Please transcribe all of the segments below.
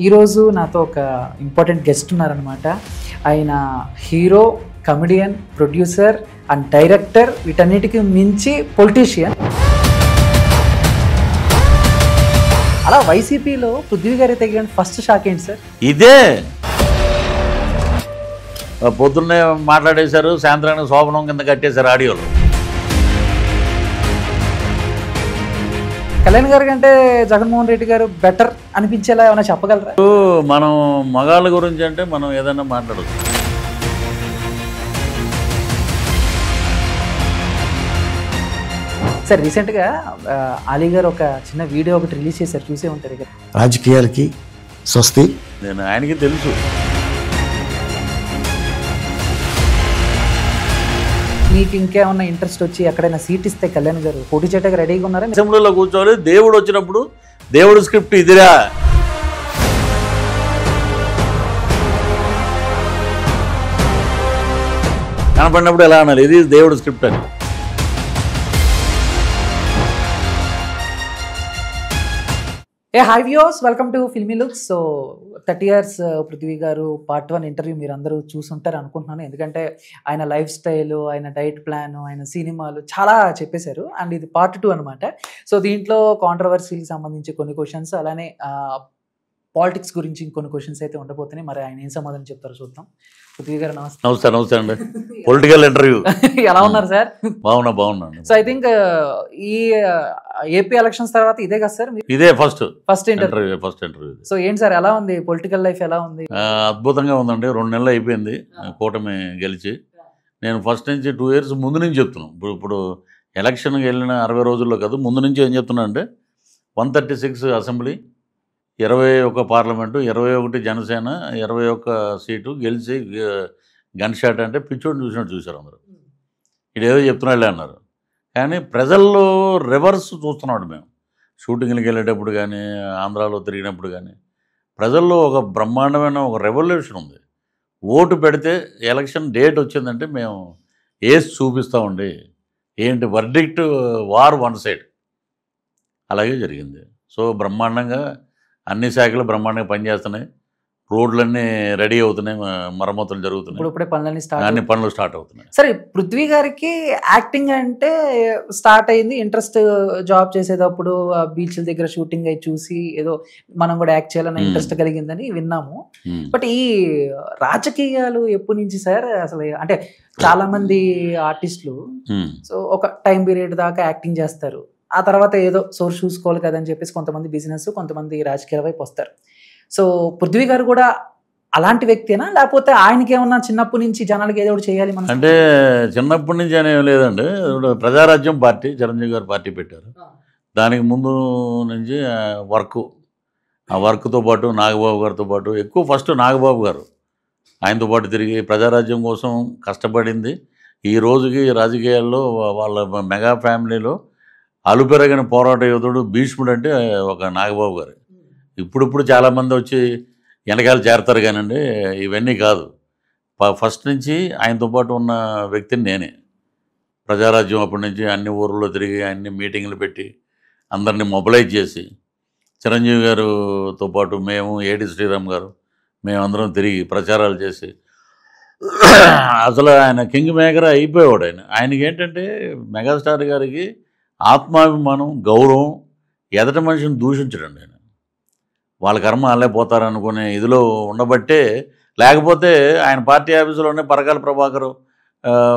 ఈరోజు నాతో ఒక ఇంపార్టెంట్ గెస్ట్ ఉన్నారనమాట. ఆయన hero, comedian, producer and director, వీటన్నిటికీ మించి పొలిటీషియన్. అలా వైసీపీలో పృథ్వీ గారి తగిలిన ఫస్ట్ షాక్ ఏంటి సార్? ఇదే పొద్దున్నే మాట్లాడేశారు, సాయంత్రానికి శోభనం కింద కట్టేశారు ఆడియోలు. కళ్యాణ్ గారి కంటే జగన్మోహన్ రెడ్డి గారు బెటర్ అనిపించేలా ఏమైనా చెప్పగలరా? మనం మగాళ్ళ గురించి అంటే మనం ఏదైనా మాట్లాడచ్చు. సార్ రీసెంట్గా అలీ గారు ఒక చిన్న వీడియో ఒకటి రిలీజ్ చేశారు, చూసే ఉంటారు కదా. రాజకీయాలకి స్వస్తి. నేను ఆయనకి తెలుసు. మీకు ఇంకేమన్నా ఇంట్రెస్ట్ వచ్చి ఎక్కడైనా సీట్ ఇస్తే కళ్యాణ్ గారు పోటీ చేయడానికి రెడీగా ఉన్నారా? అసెంబ్లీలో కూర్చోవాలి, దేవుడు వచ్చినప్పుడు దేవుడు స్క్రిప్ట్ ఇదిరా, కనపడినప్పుడు ఎలా అనాలి, ఇది దేవుడు స్క్రిప్ట్ అని. Hi viewers, welcome to filmy looks. So 30 years Prithvi గారు పార్ట్ 1 ఇంటర్వ్యూ మీరు అందరూ చూసుంటారు అనుకుంటున్నాను. ఎందుకంటే ఆయన లైఫ్ స్టైల్, ఆయన డైట్ ప్లాన్, ఆయన సినిమాలు చాలా చెప్పేశారు. అండ్ ఇది పార్ట్ 2 అనమాట. సో దీంట్లో కాంట్రవర్సీకి సంబంధించి కొన్ని క్వశ్చన్స్, అలానే పాలిటిక్స్ గురించి ఇంకొన్ని క్వశ్చన్స్ అయితే ఉండబోతున్నాయి. మరి ఆయన ఏం సమాధానం చెప్తారో చూద్దాం. పృథ్వీ గారు నమస్తే. నమస్తే. నమస్తే అండి. పొలిటికల్ ఇంటర్వ్యూ ఎలా ఉన్నారు సార్? బాగున్నాను. సో ఐ థింక్ ఈ ఏపీ ఎలక్షన్స్ తర్వాత ఇదే కదా సార్ ఇదే ఫస్ట్ ఇంటర్వ్యూ. సో ఏంటి సార్, ఎలా ఉంది పొలిటికల్ లైఫ్, ఎలా ఉంది? అద్భుతంగా ఉందండి. 2 నెలలు అయిపోయింది కూటమి గెలిచి. నేను ఫస్ట్ నుంచి 2 years ముందు నుంచి చెప్తున్నాను. ఇప్పుడు ఎలక్షన్కి వెళ్ళిన 60 రోజుల్లో కాదు, ముందు నుంచి ఏం చెప్తున్నా అంటే 136 అసెంబ్లీ, 21 పార్లమెంటు, 21 జనసేన, 21 సీటు గెలిచి గన్ షాట్ అంటే పిచ్చోడిని చూసినట్టు చూశారు అందరూ. ఇదేదో చెప్తున్నాళ్ళే అన్నారు. కానీ ప్రజల్లో రివర్స్ చూస్తున్నాడు. మేము షూటింగ్కి వెళ్ళేటప్పుడు కానీ, ఆంధ్రాలో తిరిగినప్పుడు కానీ ప్రజల్లో ఒక బ్రహ్మాండమైన ఒక రెవల్యూషన్ ఉంది. ఓటు పెడితే ఎలక్షన్ డేట్ వచ్చిందంటే మేము ఏసి చూపిస్తామండి. ఏంటి వర్డిక్ట్, వార్ వన్ సైడ్. అలాగే జరిగింది. సో బ్రహ్మాండంగా అన్ని శాఖలు బ్రహ్మాండంగా పనిచేస్తున్నాయి. రోడ్లన్నీ రెడీ అవుతున్నాయి, మరమ్మతులు జరుగుతున్నాయి, అన్ని పనులు స్టార్ట్ అవుతున్నాయి. సరే, పృథ్వీ గారికి యాక్టింగ్ అంటే స్టార్ట్ అయింది ఇంట్రెస్ట్. జాబ్ చేసేటప్పుడు బీచ్ల దగ్గర షూటింగ్ అయి చూసి ఏదో మనం కూడా యాక్ట్ చేయాలన్న ఇంట్రెస్ట్ కలిగిందని విన్నాము. బట్ ఈ రాజకీయాలు ఎప్పటి నుంచి సార్ అసలు? అంటే చాలా మంది ఆర్టిస్టులు సో ఒక టైం పీరియడ్ దాకా యాక్టింగ్ చేస్తారు, ఆ తర్వాత ఏదో సోర్స్ చూసుకోవాలి కదని చెప్పేసి కొంతమంది బిజినెస్, కొంతమంది రాజకీయాల వైపు వస్తారు. సో పృథ్వీ గారు కూడా అలాంటి వ్యక్తినా, లేకపోతే ఆయనకి ఏమన్నా చిన్నప్పటి నుంచి జనాలకి ఏదో చేయాలి మనం? అంటే చిన్నప్పటి నుంచి అనేం లేదండి. ప్రజారాజ్యం పార్టీ, చిరంజీవి గారు పార్టీ పెట్టారు. దానికి ముందు నుంచి ఆ వర్క్తో పాటు నాగబాబు గారితో పాటు ఎక్కువ ఫస్ట్ నాగబాబు గారు ఆయనతో పాటు తిరిగి ప్రజారాజ్యం కోసం కష్టపడింది. ఈ రోజుకి రాజకీయాల్లో వాళ్ళ మెగా ఫ్యామిలీలో అలుపెరగిన పోరాట యోధుడు, భీష్ముడు అంటే ఒక నాగబాబు గారు. ఇప్పుడు చాలామంది వచ్చి వెనకాల చేరతారు కానండి, ఇవన్నీ కాదు. ఫస్ట్ నుంచి ఆయనతో పాటు ఉన్న వ్యక్తిని నేనే. ప్రజారాజ్యం అప్పటి నుంచి అన్ని ఊర్లో తిరిగి అన్ని మీటింగ్లు పెట్టి అందరినీ మొబిలైజ్ చేసి, చిరంజీవి గారితో పాటు మేము, ఏడి శ్రీరామ్ గారు, మేమందరం తిరిగి ప్రచారాలు చేసి అసలు ఆయన కింగ్ మేకర్ అయిపోయాడు. ఆయనకి ఏంటంటే మెగాస్టార్ గారికి ఆత్మాభిమానం, గౌరవం, ఎదటి మనిషిని దూషించడండి. ఆయన వాళ్ళ కర్మ వాళ్ళే పోతారనుకునే ఇదిలో ఉండబట్టే, లేకపోతే ఆయన పార్టీ ఆఫీసులోనే పరకాల ప్రభాకర్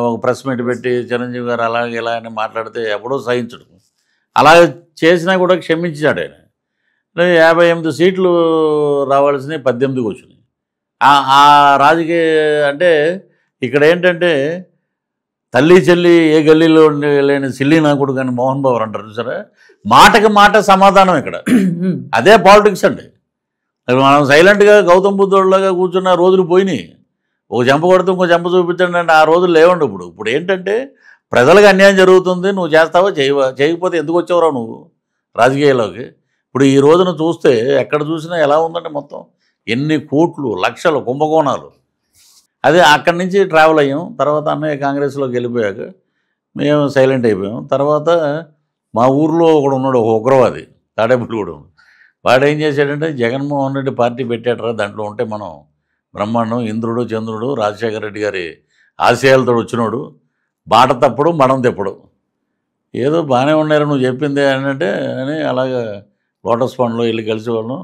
ఒక ప్రెస్ మీట్ పెట్టి చిరంజీవి గారు అలాగే ఇలా అని మాట్లాడితే ఎప్పుడో సహించడు. అలా చేసినా కూడా క్షమించాడు ఆయన. 58 సీట్లు రావాల్సినవి 18కి వచ్చినాయి. ఆ రాజకీయ అంటే ఇక్కడ ఏంటంటే తల్లి చెల్లి ఏ గల్లీలో లేని సిల్లి నా కొడుకు కానీ మోహన్ బాబు అంటారు చూసారా, మాటకి మాట సమాధానం ఇక్కడ. అదే పాలిటిక్స్ అండి. మనం సైలెంట్గా గౌతమ్ బుద్ధుడిలాగా కూర్చున్న రోజులు పోయినాయి. ఒక చెంప కొడితే ఇంకో చెంప చూపించండి అంటే ఆ రోజులు లేవండి. ఇప్పుడు ఏంటంటే ప్రజలకు అన్యాయం జరుగుతుంది, నువ్వు చేస్తావా చేయకపోతే ఎందుకు వచ్చావురా నువ్వు రాజకీయాల్లోకి? ఇప్పుడు ఈ రోజున చూస్తే ఎక్కడ చూసినా ఎలా ఉందంటే మొత్తం ఎన్ని కోట్లు, లక్షలు కుంభకోణాలు. అదే అక్కడి నుంచి ట్రావెల్ అయ్యాం. తర్వాత అన్నయ్య కాంగ్రెస్లోకి వెళ్ళిపోయాక మేము సైలెంట్ అయిపోయాం. తర్వాత మా ఊర్లో ఒకడు ఉన్నాడు, ఒక ఉగ్రవాది, తాడేపల్లిగూడెం. వాడు ఏం చేశాడంటే జగన్మోహన్ రెడ్డి పార్టీ పెట్టాడరా, దాంట్లో ఉంటే మనం బ్రహ్మాండం, ఇంద్రుడు చంద్రుడు రాజశేఖర రెడ్డి గారి ఆశయాలతో వచ్చినోడు, బాట తప్పుడు మడం తెప్పుడు, ఏదో బాగానే ఉన్నారు నువ్వు చెప్పిందే అంటే అని అలాగా లోటస్ పండ్లో వెళ్ళి కలిసేవాళ్ళం.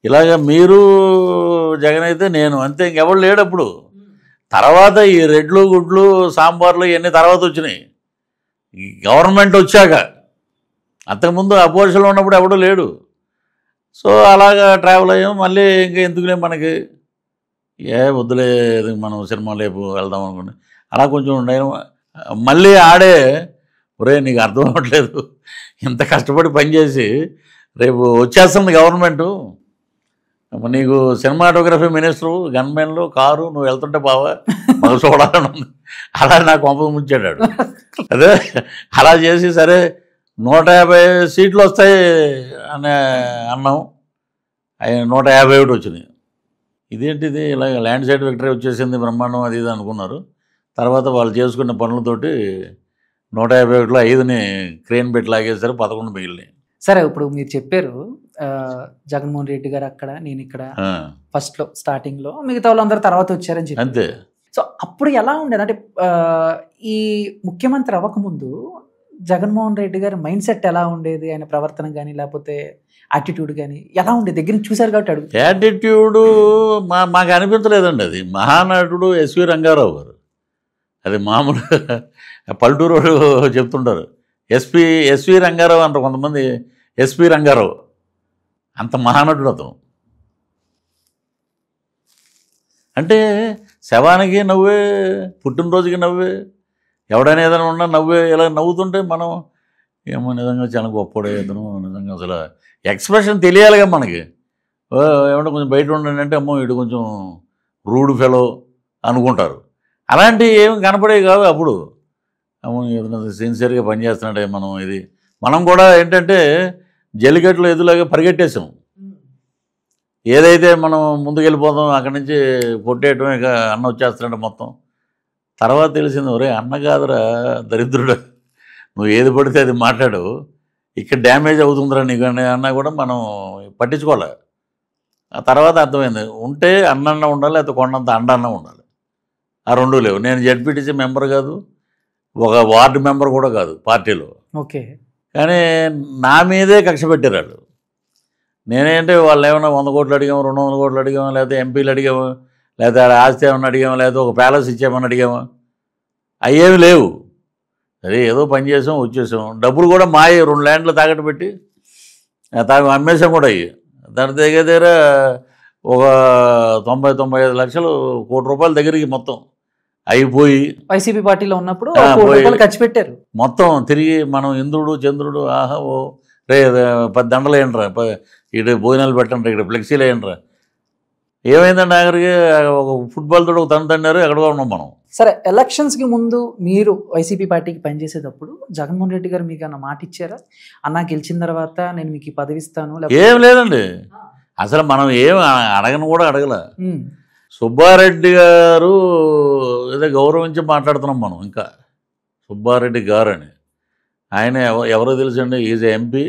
ఇలాగ మీరు జగన్ అయితే నేను అంతే, ఇంకెవరు లేడు అప్పుడు. తర్వాత ఈ రెడ్లు గుడ్లు సాంబార్లు ఇవన్నీ తర్వాత వచ్చినాయి, ఈ గవర్నమెంట్ వచ్చాక. అంతకుముందు అపోజిషన్లో ఉన్నప్పుడు ఎవడూ లేడు. సో అలాగా ట్రావెల్ అయ్యాం. మళ్ళీ ఇంకా ఎందుకులే మనకి, వద్దులే మనం సినిమా లేపు వెళ్దాం అనుకోండి. అలా కొంచెం నేను మళ్ళీ ఆడే, ఒరే నీకు అర్థం అవ్వట్లేదు, ఇంత కష్టపడి పనిచేసి రేపు వచ్చేస్తుంది గవర్నమెంటు, నీకు సినిమాటోగ్రఫీ మినిస్టరు, గన్మెన్లు, కారు, నువ్వు వెళ్తుంటే బావా మాకు చూడాలని ఉంది. అలా నాకు కొంప ముంచాడు. అదే అలా చేసి సరే 150 సీట్లు వస్తాయి అని అన్నాం, 151 వచ్చినాయి. ఇదేంటిది ఇలా ల్యాండ్ సైడ్ విక్టరీ వచ్చేసింది బ్రహ్మాండం అది ఇది అనుకున్నారు. తర్వాత వాళ్ళు చేసుకున్న పనులతోటి 151లో 5ని క్రేన్ పెట్టి లాగేశారు, 11 మిగిలినాయి. సరే, ఇప్పుడు మీరు చెప్పారు జగన్మోహన్ రెడ్డి గారు అక్కడ, నేను ఇక్కడ ఫస్ట్లో స్టార్టింగ్లో, మిగతా వాళ్ళందరూ తర్వాత వచ్చారని చెప్పి. అంతే. సో అప్పుడు ఎలా ఉండేది అంటే ఈ ముఖ్యమంత్రి అవ్వకముందు జగన్మోహన్ రెడ్డి గారి మైండ్ సెట్ ఎలా ఉండేది, ఆయన ప్రవర్తన కానీ లేకపోతే యాటిట్యూడ్ కానీ ఎలా ఉండేది? దగ్గర నుంచి చూశారు కాబట్టి అడుగు. యాటిట్యూడు మాకు అనిపించలేదండి. అది మహానటుడు ఎస్వి రంగారావు గారు, అది మామూలు పల్లెటూరు చెప్తుంటారు. ఎస్వి రంగారావు అంటారు కొంతమంది, ఎస్పి రంగారావు, అంత మహానటుడు అతను. అంటే శవానికి నవ్వే, పుట్టినరోజుకి నవ్వే, ఎవడైనా ఏదైనా ఉన్నా నవ్వే. ఇలా నవ్వుతుంటే మనం ఏమో నిజంగా చాలా గొప్పడే ఇతను, నిజంగా అసలు ఎక్స్ప్రెషన్ తెలియాలిగా మనకి. ఏమంటే కొంచెం బయట ఉండండి అంటే అమ్మో వీడు కొంచెం రూడ్ ఫెలో అనుకుంటారు. అలాంటివి ఏమి కనపడేవి కాదు అప్పుడు. అమ్మో ఏదైనా సిన్సియర్గా పనిచేస్తున్నాడే మనం, ఇది మనం కూడా ఏంటంటే జల్లికట్లో ఎదులాగా పరిగెట్టేసాం. ఏదైతే మనం ముందుకెళ్ళిపోతాం అక్కడి నుంచి కొట్టేయటం, ఇక అన్న వచ్చేస్తున్నాడు మొత్తం. తర్వాత తెలిసింది, ఒరే అన్న కాదురా దరిద్రుడు, నువ్వు ఏది పడితే అది మాట్లాడు, ఇక్కడ డ్యామేజ్ అవుతుందిరా నీకు అన్నా కూడా మనం పట్టించుకోవాలి. ఆ తర్వాత అర్థమైంది, ఉంటే అన్న ఉండాలి, లేకపోతే కొండంత అండన్న ఉండాలి. ఆ రెండూ లేవు. నేను జెడ్పీటీసీ మెంబర్ కాదు, ఒక వార్డు మెంబర్ కూడా కాదు పార్టీలో. ఓకే. కానీ నా మీదే కక్ష పెట్టారు వాళ్ళు. నేనేంటే వాళ్ళు ఏమైనా 100 కోట్లు అడిగాము, 200 కోట్లు అడిగాము, లేకపోతే ఎంపీలు అడిగాము, లేకపోతే ఆస్తి ఏమన్నా అడిగాము, లేకపోతే ఒక ప్యాలెస్ ఇచ్చామని అడిగాము, అయ్యేమి లేవు. సరే ఏదో పని చేసాం వచ్చేసాం. డబ్బులు కూడా మాయే, 2 ల్యాండ్లు తాకట్టు పెట్టి అమ్మేసాం కూడా. అయ్యి దాని దగ్గర ఒక 90-95 లక్షలు, ₹1 కోటి దగ్గరికి మొత్తం అయిపోయి, వైసీపీ పార్టీలో ఉన్నప్పుడు ఖర్చు పెట్టారు మొత్తం. తిరిగి మనం ఇంద్రుడు చంద్రుడు, ఆహా ఓ రే 10 దండలు ఏంట్రా, ఇటు భోజనాలు పెట్టండి, ఇక్కడ ఫ్లెక్సీలు ఏంట్రా. ఏమైందండి ఆఖరికి ఒక ఫుట్బాల్ తోడు ఒక తన్నారు, ఎక్కడికో ఉన్నాం మనం. సరే, ఎలక్షన్స్కి ముందు మీరు వైసీపీ పార్టీకి పనిచేసేటప్పుడు జగన్మోహన్ రెడ్డి గారు మీకు అన్న మాట ఇచ్చారా, అన్న గెలిచిన తర్వాత నేను మీకు ఈ పదవి ఇస్తాను? ఏం లేదండి, అసలు మనం ఏం అడగను కూడా అడగల. సుబ్బారెడ్డి గారు ఏదో గౌరవించి మాట్లాడుతున్నాం మనం. ఇంకా సుబ్బారెడ్డి గారు అని ఆయన ఎవరో తెలుసండి, ఈజ్ ఎంపీ,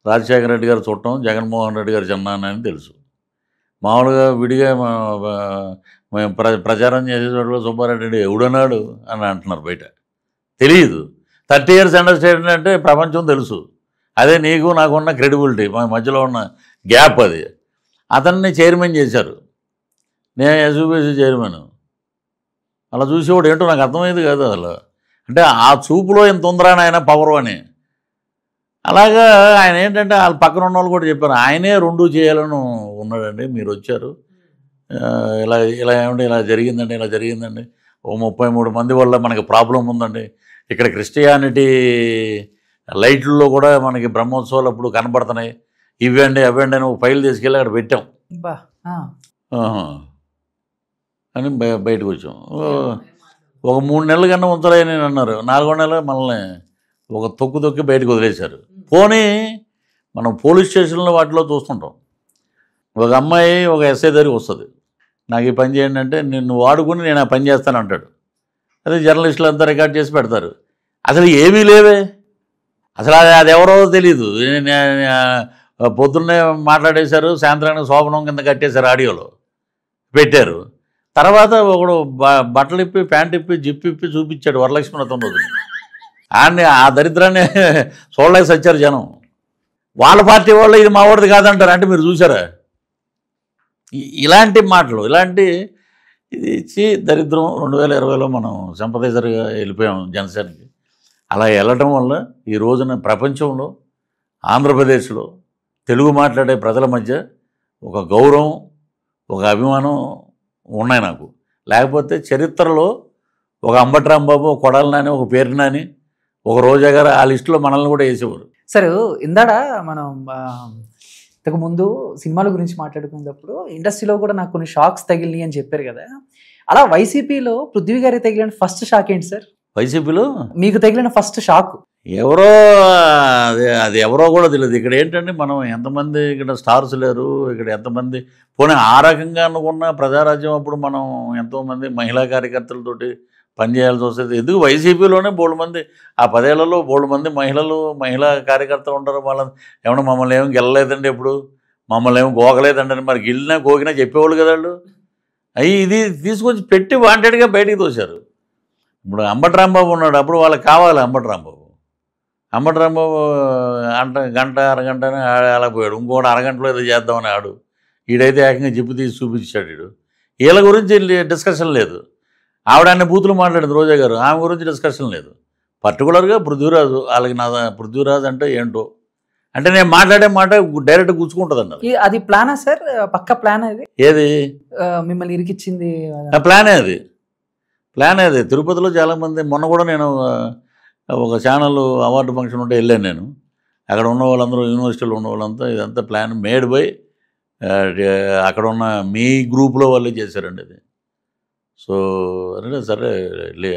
రాజశేఖర రెడ్డి గారు చుట్టం, జగన్మోహన్ రెడ్డి గారు చిన్నాన్న అని తెలుసు. మామూలుగా విడిగా మేము ప్రచారం చేసేటప్పుడు సుబ్బారెడ్డి ఎవడన్నాడు అని అంటున్నారు బయట. తెలియదు. 30 years అండర్స్టాండింగ్ అంటే ప్రపంచం తెలుసు. అదే నీకు నాకున్న క్రెడిబిలిటీ, మా మధ్యలో ఉన్న గ్యాప్ అది. అతన్ని చైర్మన్ చేశారు, నేను ఎస్యూబీసీ చైర్మన్. అలా చూసేవాడు ఏంటో నాకు అర్థమయ్యేది కాదు అసలు. అంటే ఆ చూపులో ఇంత ఉందరా ఆయన పవరు అని. అలాగా ఆయన ఏంటంటే వాళ్ళ పక్కన ఉన్న వాళ్ళు కూడా చెప్పారు, ఆయనే 2 చేయాలని ఉన్నాడండి, మీరు వచ్చారు, ఇలా ఇలా ఏమంటే ఇలా జరిగిందండి, ఇలా జరిగిందండి, ఓ 33 మంది వల్ల మనకి ప్రాబ్లం ఉందండి, ఇక్కడ క్రిస్టియానిటీ లైట్లలో కూడా మనకి బ్రహ్మోత్సవాలు అప్పుడు కనబడుతున్నాయి, ఇవ్వండి అవ్వండి అని ఒక ఫైల్ తీసుకెళ్ళి అక్కడ పెట్టాం అని బయటకు వచ్చాం. ఒక 3 నెలల కన్నా ఉంచలేని అన్నారు. 4వ నెల మనల్ని ఒక తొక్కి బయటకు వదిలేశారు. పోనీ మనం పోలీస్ స్టేషన్లో వాటిలో చూస్తుంటాం, ఒక అమ్మాయి ఒక ఎస్ఐ దగ్గరికి వస్తుంది, నాకు ఈ పని చేయండి అంటే నిన్ను వాడుకుని నేను ఆ పని చేస్తాను అంటాడు. అదే జర్నలిస్టులు అంతా రికార్డ్ చేసి పెడతారు. అసలు ఏమీ లేవే, అసలు అది ఎవరో తెలీదు. పొద్దున్నే మాట్లాడేశారు, సాయంత్రానికి శోభనం కింద కట్టేశారు, ఆడియోలో పెట్టారు. తర్వాత ఒకడు బట్టలు ఇప్పి ప్యాంట్ ఇప్పి జిప్ ఇప్పి చూపించాడు వరలక్ష్మి వ్రతం రోజు. ఆయన్ని ఆ దరిద్రాన్ని చూడలేక సచ్చారు జనం. వాళ్ళ పార్టీ వాళ్ళు ఇది మా వాడిది కాదంటారు. అంటే మీరు చూసారా ఇలాంటి మాటలు, ఇలాంటి ఇది ఇచ్చి దరిద్రం. 2020లో మనం సంపదైజర్గా వెళ్ళిపోయాం జనసేనకి. అలా వెళ్ళటం వల్ల ఈ రోజున ప్రపంచంలో ఆంధ్రప్రదేశ్లో తెలుగు మాట్లాడే ప్రజల మధ్య ఒక గౌరవం, ఒక అభిమానం ఉన్నాయి నాకు. లేకపోతే చరిత్రలో ఒక అంబటి రాంబాబు, ఒక కొడాలి నాని, ఒక పేరు నాని, ఒక రోజా గారు ఆ లిస్టులో మనల్ని కూడా వేసేవారు. సరే, ఇందాడ మనం ఇంతకు ముందు సినిమాల గురించి మాట్లాడుకునేటప్పుడు ఇండస్ట్రీలో కూడా నాకు కొన్ని షాక్స్ తగిలినాయి అని చెప్పారు కదా. అలా వైసీపీలో పృథ్వీ గారికి తగిలిన ఫస్ట్ షాక్ ఏంటి సార్? వైసీపీలో మీకు తగిలిన ఫస్ట్ షాక్ ఎవరో, అది ఎవరో కూడా తెలియదు. ఇక్కడ ఏంటంటే మనం ఎంతమంది ఇక్కడ స్టార్స్ లేరు, ఇక్కడ ఎంతమంది పోనీ ఆ రకంగా అనుకున్న ప్రజారాజ్యం అప్పుడు మనం ఎంతోమంది మహిళా కార్యకర్తలతోటి పనిచేయాల్సి వస్తుంది. ఎందుకు వైసీపీలోనే బోల్డు మంది, ఆ 10 ఏళ్లలో బోల్డు మంది మహిళా కార్యకర్తలు ఉంటారు. వాళ్ళని ఏమన్నా మమ్మల్ని ఏమి గెలలేదండి, ఎప్పుడు మమ్మల్ని ఏమి గోకలేదండి అని, మరి గిల్లినా గోకినా చెప్పేవాళ్ళు కదా వాళ్ళు. అవి ఇది తీసుకొచ్చి పెట్టి వాంటెడ్గా బయటికి తోశారు. ఇప్పుడు అంబటి రాంబాబు ఉన్నాడు, అప్పుడు వాళ్ళకి కావాలి అంబటి రాంబాబు గంట అరగంటనే అలా పోయాడు. ఇంకోటి అరగంటలో ఏదో చేద్దామని ఆడు. ఈడైతే ఏకంగా జిప్పు తీసి చూపించాడు. వీడు వీళ్ళ గురించి డిస్కషన్ లేదు. ఆవిడ బూతులు మాట్లాడింది రోజా గారు, ఆమె గురించి డిస్కషన్ లేదు. పర్టికులర్గా పృథ్వీరాజు, వాళ్ళకి నా పృథ్వీరాజు అంటే ఏంటో, అంటే నేను మాట్లాడే మాట డైరెక్ట్ గుచ్చుకుంటుంది అన్నది. అది ప్లానా సార్? పక్క ప్లాన్ అది? ఏది మిమ్మల్ని ఇరికిచ్చింది ప్లానే అది. తిరుపతిలో చాలామంది, మొన్న కూడా నేను ఒక ఛానల్ అవార్డు ఫంక్షన్ ఉంటే వెళ్ళాను నేను. అక్కడ ఉన్న వాళ్ళందరూ, యూనివర్సిటీలో ఉన్న వాళ్ళంతా ఇదంతా ప్లాన్ మేడ్ బై అక్కడ ఉన్న మీ గ్రూప్లో వాళ్ళే చేశారండి అది. సో అంటే సరే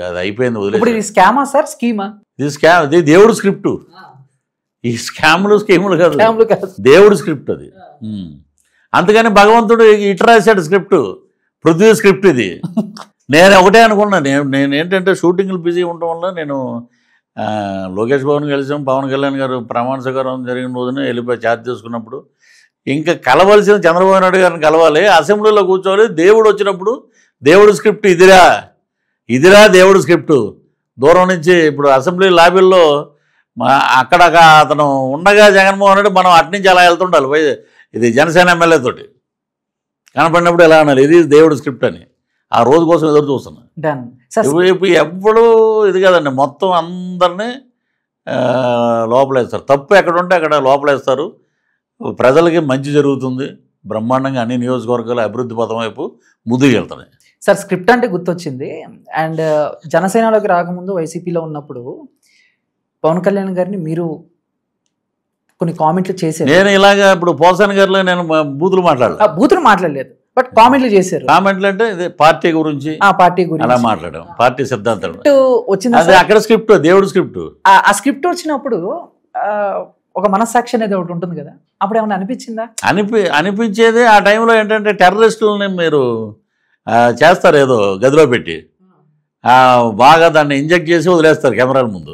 అది అయిపోయింది, వదిలేదు. స్కామా సార్? స్కీమా? ఇది స్కామ్, ఇది దేవుడు స్క్రిప్టు. ఈ స్కీములు కాదు, దేవుడు స్క్రిప్ట్ అది. అందుకని భగవంతుడు ఇటు రాశాడు స్క్రిప్ట్, పృథ్వీ స్క్రిప్ట్ ఇది. నేను ఒకటే అనుకున్నాను, నేను ఏంటంటే షూటింగ్లు బిజీ ఉండటం వల్ల నేను లోకేష్ బాబుని కలిసాం, పవన్ కళ్యాణ్ గారు ప్రమాణ స్వీకారం జరిగిన రోజునే వెళ్ళిపోయి ఛార్జ్ చేసుకున్నప్పుడు, ఇంకా కలవలసిన చంద్రబాబు నాయుడు గారిని కలవాలి, అసెంబ్లీలో కూర్చోవాలి. దేవుడు వచ్చినప్పుడు దేవుడు స్క్రిప్ట్ ఇదిరా దేవుడు స్క్రిప్టు. దూరం నుంచి ఇప్పుడు అసెంబ్లీ లాబీల్లో అక్కడ అతను ఉండగా జగన్మోహన్ రెడ్డి మనం అట్నుంచి అలా వెళ్తుండాలి. ఇది జనసేన ఎమ్మెల్యే తోటి కనపడినప్పుడు ఎలా అనాలి, ఇది దేవుడు స్క్రిప్ట్ అని. ఆ రోజు కోసం ఎదురు చూస్తున్నాను. ఇప్పుడు ఎప్పుడు ఇది కదండి, మొత్తం అందరినీ లోపలేస్తారు. తప్పు ఎక్కడ ఉంటే అక్కడ లోపలేస్తారు. ప్రజలకి మంచి జరుగుతుంది, బ్రహ్మాండంగా అన్ని నియోజకవర్గాలు అభివృద్ధి పథం వైపు ముందుకు వెళ్తున్నాయి. సార్, స్క్రిప్ట్ అంటే గుర్తొచ్చింది. అండ్ జనసేనలోకి రాకముందు వైసీపీలో ఉన్నప్పుడు పవన్ కళ్యాణ్ గారిని మీరు కొన్ని కామెంట్లు చేశారు. నేను ఇలాగా ఇప్పుడు పోసాని గారిలో నేను బూతులు మాట్లాడలేదు, బట్ కామెంట్లు చేశారు. కామెంట్లు అంటే ఇదే పార్టీ గురించి అలా మాట్లాడాం, పార్టీ సిద్ధాంతం వచ్చింది. అదే అక్కడ స్క్రిప్ట్, దేవుడు స్క్రిప్ట్. ఆ స్క్రిప్ట్ వచ్చినప్పుడు ఒక మనస్సాక్షి అనేది ఒకటి ఉంటుంది కదా, అప్పుడు ఏమైనా అనిపించిందా? అనిపించేది ఆ టైంలో ఏంటంటే టెర్రరిస్టులని మీరు చేస్తారు ఏదో గదిలో పెట్టి, బాగా దాన్ని ఇంజెక్ట్ చేసి వదిలేస్తారు కెమెరాల ముందు.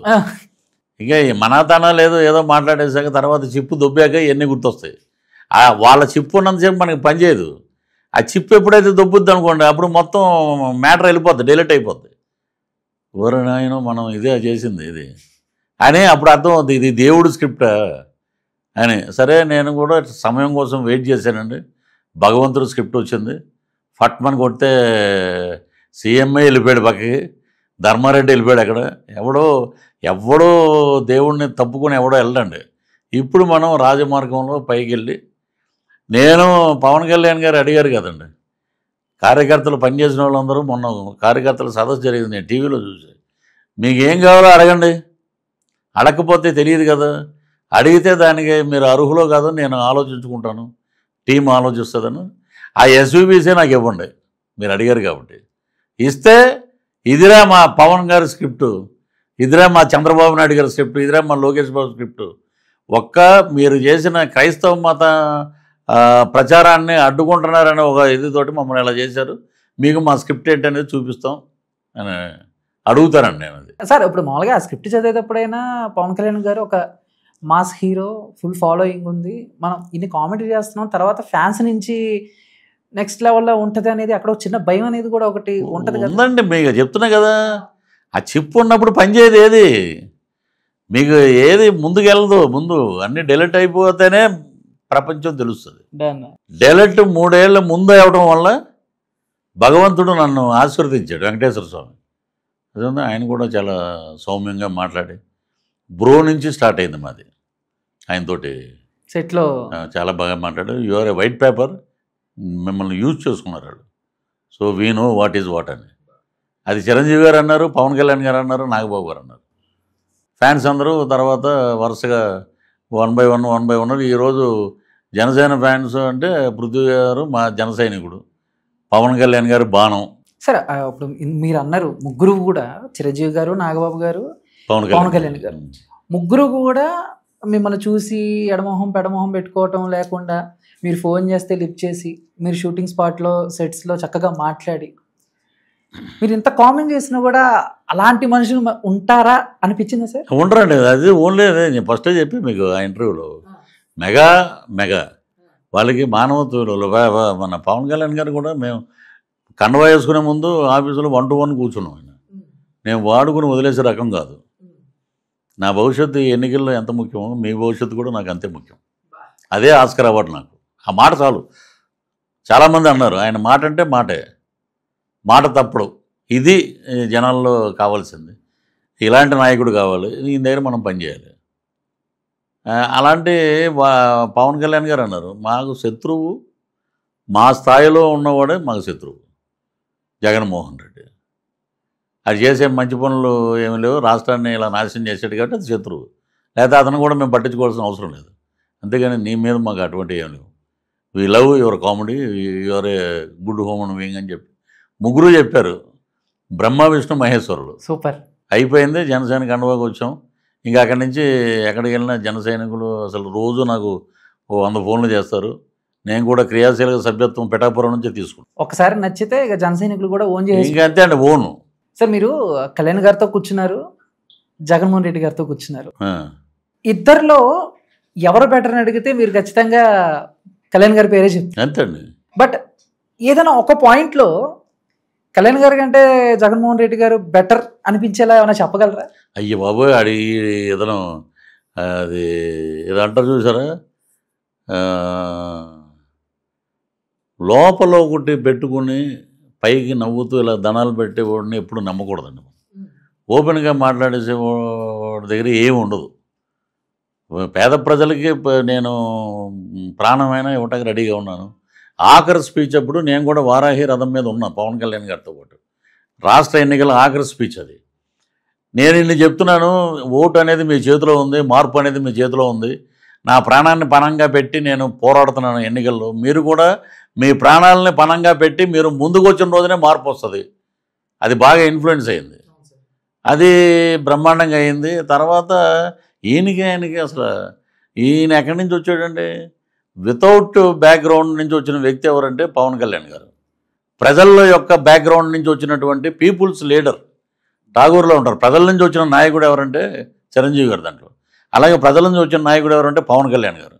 ఇక మనాతనా లేదు, ఏదో మాట్లాడేసాక తర్వాత చిప్పు దొబ్బాక ఇవన్నీ గుర్తొస్తాయి. వాళ్ళ చిప్పు ఉన్నంతసేపు మనకి పనిచేయదు. ఆ చిప్పు ఎప్పుడైతే దొబ్బుద్ది అనుకోండి, అప్పుడు మొత్తం మ్యాటర్ వెళ్ళిపోద్ది, డిలీట్ అయిపోద్ది. ఎవరైనా మనం ఇదే చేసింది ఇది అని అప్పుడు అర్థం అవుతుంది, ఇది దేవుడు స్క్రిప్ట్ అని. సరే, నేను కూడా సమయం కోసం వెయిట్ చేశానండి. భగవంతుడు స్క్రిప్ట్ వచ్చింది. ఫట్మని కొడితే సీఎంఏ వెళ్ళిపోయాడు పక్కకి, ధర్మారెడ్డి వెళ్ళిపోయాడు. అక్కడ ఎవడో దేవుడిని తప్పుకొని ఎవడో వెళ్ళండి. ఇప్పుడు మనం రాజమార్గంలో పైకి వెళ్ళి, నేను పవన్ కళ్యాణ్ గారు అడిగారు కదండి, కార్యకర్తలు పనిచేసిన వాళ్ళందరూ మొన్న కార్యకర్తల సదస్సు జరిగింది, నేను టీవీలో చూసి, మీకు ఏం కావాలో అడగండి, అడగకపోతే తెలియదు కదా, అడిగితే దానికి మీరు అర్హులో కాదో నేను ఆలోచించుకుంటాను, టీం ఆలోచిస్తుందని. ఆ ఎస్యూబీసీ నాకు ఇవ్వండి, మీరు అడిగారు కాబట్టి ఇస్తే, ఇదిరా మా పవన్ గారి స్క్రిప్టు, ఇదిరా మా చంద్రబాబు నాయుడు గారి స్క్రిప్ట్, ఇదిరా మా లోకేష్ బాబు స్క్రిప్టు. మీరు చేసిన క్రైస్తవ మత ప్రచారాన్ని అడ్డుకుంటున్నారని ఒక ఇదితోటి మమ్మల్ని ఇలా చేశారు, మీకు మా స్క్రిప్ట్ ఏంటనేది చూపిస్తాం అని అడుగుతారండి నేను. అది సార్, ఇప్పుడు మామూలుగా ఆ స్క్రిప్ట్ చదివేటప్పుడైనా పవన్ కళ్యాణ్ గారు ఒక మాస్ హీరో, ఫుల్ ఫాలోయింగ్ ఉంది, మనం ఇన్ని కామెడీ చేస్తున్నాం, తర్వాత ఫ్యాన్స్ నుంచి నెక్స్ట్ లెవెల్లో ఉంటుంది అనేది అక్కడ ఒక చిన్న భయం అనేది కూడా ఒకటి ఉంటుంది కదా. ఉందండి, మీకు చెప్తున్నా కదా, ఆ చిప్ ఉన్నప్పుడు పనిచేయదు ఏది, మీకు ఏది ముందుకెళ్ళదు. ముందు అన్ని డెలిట్ అయిపోతేనే ప్రపంచం తెలుస్తుంది. డెలిట్ 3 ఏళ్ళ ముందు అవడం వల్ల భగవంతుడు నన్ను ఆశీర్వదించాడు, వెంకటేశ్వర స్వామి. అదే ఆయన కూడా చాలా సౌమ్యంగా మాట్లాడి, బ్రో నుంచి స్టార్ట్ అయింది మాది. ఆయనతోటి సెట్లో చాలా బాగా మాట్లాడు. యువర్ ఏ వైట్ పేపర్, మిమ్మల్ని యూజ్ చేసుకున్నారు వాళ్ళు. So we know what is what అని. అది చిరంజీవి గారు అన్నారు, పవన్ కళ్యాణ్ గారు అన్నారు, నాగబాబు గారు అన్నారు. ఫ్యాన్స్ అందరూ తర్వాత వరుసగా 1 by 1 ఈరోజు జనసేన ఫ్యాన్స్ అంటే పృథ్వీ గారు మా జన సైనికుడు, పవన్ కళ్యాణ్ గారు బాణం. సరే, ఇప్పుడు మీరు అన్నారు ముగ్గురు కూడా, చిరంజీవి గారు, నాగబాబు గారు, పవన్ కళ్యాణ్ గారు, ముగ్గురు కూడా మిమ్మల్ని చూసి ఎడమొహం పెడమొహం పెట్టుకోవటం లేకుండా మీరు ఫోన్ చేస్తే లిఫ్ట్ చేసి మీరు షూటింగ్ స్పాట్లో సెట్స్లో చక్కగా మాట్లాడి మీరు ఇంత కామెంట్ చేసినా కూడా అలాంటి మనుషులు ఉంటారా అనిపించిందా సార్? ఉండరండి, అది ఓన్లీ నేను ఫస్టే చెప్పి మీకు ఆ ఇంటర్వ్యూలో, మెగా వాళ్ళకి మానవత్వంలో మన పవన్ కళ్యాణ్ గారు కూడా మేము కండవా వేసుకునే ముందు ఆఫీసులో 1 to 1 కూర్చున్నాం. ఆయన నేను వాడుకుని వదిలేసే రకం కాదు. నా భవిష్యత్తు ఎన్నికల్లో ఎంత ముఖ్యమో మీ భవిష్యత్తు కూడా నాకు అంతే ముఖ్యం. అదే ఆస్కర్ అవార్డు నాకు. ఆ మాట చాలు. చాలామంది అన్నారు ఆయన మాట అంటే మాటే, మాట తప్పుడు. ఇది జనాల్లో కావాల్సింది. ఇలాంటి నాయకుడు కావాలి, ఈయన దగ్గర మనం పనిచేయాలి. అలాంటి పవన్ కళ్యాణ్ గారు అన్నారు, మాకు శత్రువు, మా స్థాయిలో ఉన్నవాడే మాకు శత్రువు జగన్మోహన్ రెడ్డి. అది చేసే మంచి పనులు ఏమీ లేవు, రాష్ట్రాన్ని ఇలా నాశనం చేసాడు కాబట్టి అది శత్రువు. లేకపోతే అతను కూడా మేము పట్టించుకోవాల్సిన అవసరం లేదు. అంతేగాని నీ మీద మాకు అటువంటి ఏం లేవు. We love your comedy, your a good human being అని చెప్పి ముగ్గురు చెప్పారు. బ్రహ్మ విష్ణు మహేశ్వరుడు. సూపర్. అయిపోయింది. జనసేన కండువాకి వచ్చాం. ఇంకా అక్కడి నుంచి ఎక్కడికి వెళ్ళినా జన సైనికులు అసలు రోజు నాకు 100 ఫోన్లు చేస్తారు. నేను కూడా క్రియాశీలక సభ్యత్వం పిఠాపురం నుంచి తీసుకుంటాను. ఒకసారి నచ్చితే ఇక జన సైనికులు కూడా ఓన్ చేసి ఇంకా అంతే అండి, ఓను. సార్ మీరు కళ్యాణ్ గారితో కూర్చున్నారు, జగన్మోహన్ రెడ్డి గారితో కూర్చున్నారు. ఇద్దరిలో ఎవరు బెటర్ అని అడిగితే మీరు ఖచ్చితంగా కళ్యాణ్ గారి పేరే చెప్తారు. అంతే అండి. బట్ ఏదైనా ఒక పాయింట్లో కళ్యాణ్ గారి కంటే జగన్మోహన్ రెడ్డి గారు బెటర్ అనిపించేలా ఏమైనా చెప్పగలరా? అయ్యో బాబోయ్, అడిగి ఏదైనా అది ఏదో అంటారు చూసారా, లోపల ఒకటి పెట్టుకుని పైకి నవ్వుతూ ఇలా ధనాలు పెట్టేవాడిని ఎప్పుడు నమ్మకూడదండి. ఓపెన్గా మాట్లాడేసేవాడి దగ్గర ఏమి ఉండదు. పేద ప్రజలకి నేను ప్రాణమైనా ఇవ్వటానికి రెడీగా ఉన్నాను. ఆఖరి స్పీచ్ అప్పుడు నేను కూడా వారాహి రథం మీద ఉన్నా పవన్ కళ్యాణ్ గారితో పాటు. రాష్ట్ర ఎన్నికల ఆఖరి స్పీచ్ అది. నేను ఇన్ని చెప్తున్నాను, ఓటు అనేది మీ చేతిలో ఉంది, మార్పు అనేది మీ చేతిలో ఉంది. నా ప్రాణాన్ని పణంగా పెట్టి నేను పోరాడుతున్నాను ఎన్నికల్లో. మీరు కూడా మీ ప్రాణాలని పణంగా పెట్టి మీరు ముందుకు వచ్చిన రోజునే మార్పు వస్తుంది. అది బాగా ఇన్ఫ్లుయెన్స్ అయింది, అది బ్రహ్మాండంగా అయింది. తర్వాత ఆయనకి అసలు ఈయన ఎక్కడి నుంచి వచ్చాడంటే, వితౌట్ బ్యాక్గ్రౌండ్ నుంచి వచ్చిన వ్యక్తి ఎవరంటే పవన్ కళ్యాణ్ గారు. ప్రజల యొక్క బ్యాక్గ్రౌండ్ నుంచి వచ్చినటువంటి పీపుల్స్ లీడర్. ఠాగూర్లో ఉంటారు. ప్రజల నుంచి వచ్చిన నాయకుడు ఎవరంటే చిరంజీవి గారు దాంట్లో. అలాగే ప్రజల నుంచి వచ్చిన నాయకుడు ఎవరంటే పవన్ కళ్యాణ్ గారు.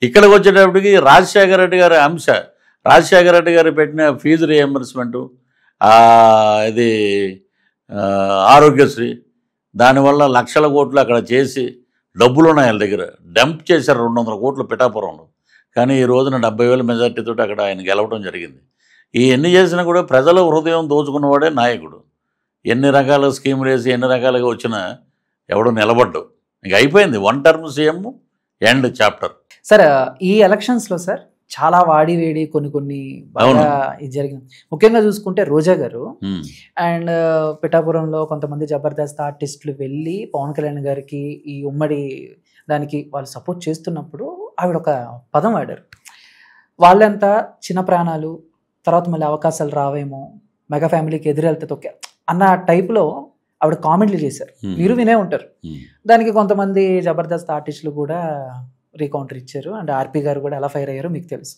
ఇక్కడికి వచ్చేటప్పటికి రాజశేఖర రెడ్డి గారి అంశ, రాజశేఖర రెడ్డి గారు పెట్టిన ఫీజు రియంబర్స్మెంటు, ఇది ఆరోగ్యశ్రీ, దానివల్ల లక్షల కోట్లు అక్కడ చేసి డబ్బులు ఉన్నాయి వాళ్ళ దగ్గర, డంప్ చేశారు 200 కోట్లు పిఠాపురంలో. కానీ ఈ రోజున 70,000 మెజార్టీతో అక్కడ ఆయన గెలవడం జరిగింది. ఈ ఎన్ని చేసినా కూడా ప్రజల హృదయం దోచుకున్నవాడే నాయకుడు. ఎన్ని రకాల స్కీములు వేసి ఎన్ని రకాలుగా వచ్చినా ఎవడో నిలబడ్డు. ఇంక అయిపోయింది. 1 term CM end chapter. Sir ఈ ఎలక్షన్స్లో సార్ చాలా వాడి వేడి కొన్ని బాగా ఇది జరిగింది. ముఖ్యంగా చూసుకుంటే రోజా గారు అండ్ పిఠాపురంలో కొంతమంది జబర్దస్త్ ఆర్టిస్టులు వెళ్ళి పవన్ కళ్యాణ్ గారికి ఈ ఉమ్మడి దానికి వాళ్ళు సపోర్ట్ చేస్తున్నప్పుడు ఆవిడ ఒక పదం వాడారు, వాళ్ళంతా చిన్న ప్రాణాలు, తర్వాత మళ్ళీ అవకాశాలు రావేమో, మెగా ఫ్యామిలీకి ఎదురెళ్తే తొక్కే అన్న టైప్లో ఆవిడ కామెంట్లు చేశారు. మీరు వినే ఉంటారు. దానికి కొంతమంది జబర్దస్త్ ఆర్టిస్టులు కూడా రీకౌంటర్ ఇచ్చారు అండ్ ఆర్పి గారు కూడా ఎలా ఫైర్ అయ్యారో మీకు తెలుసు.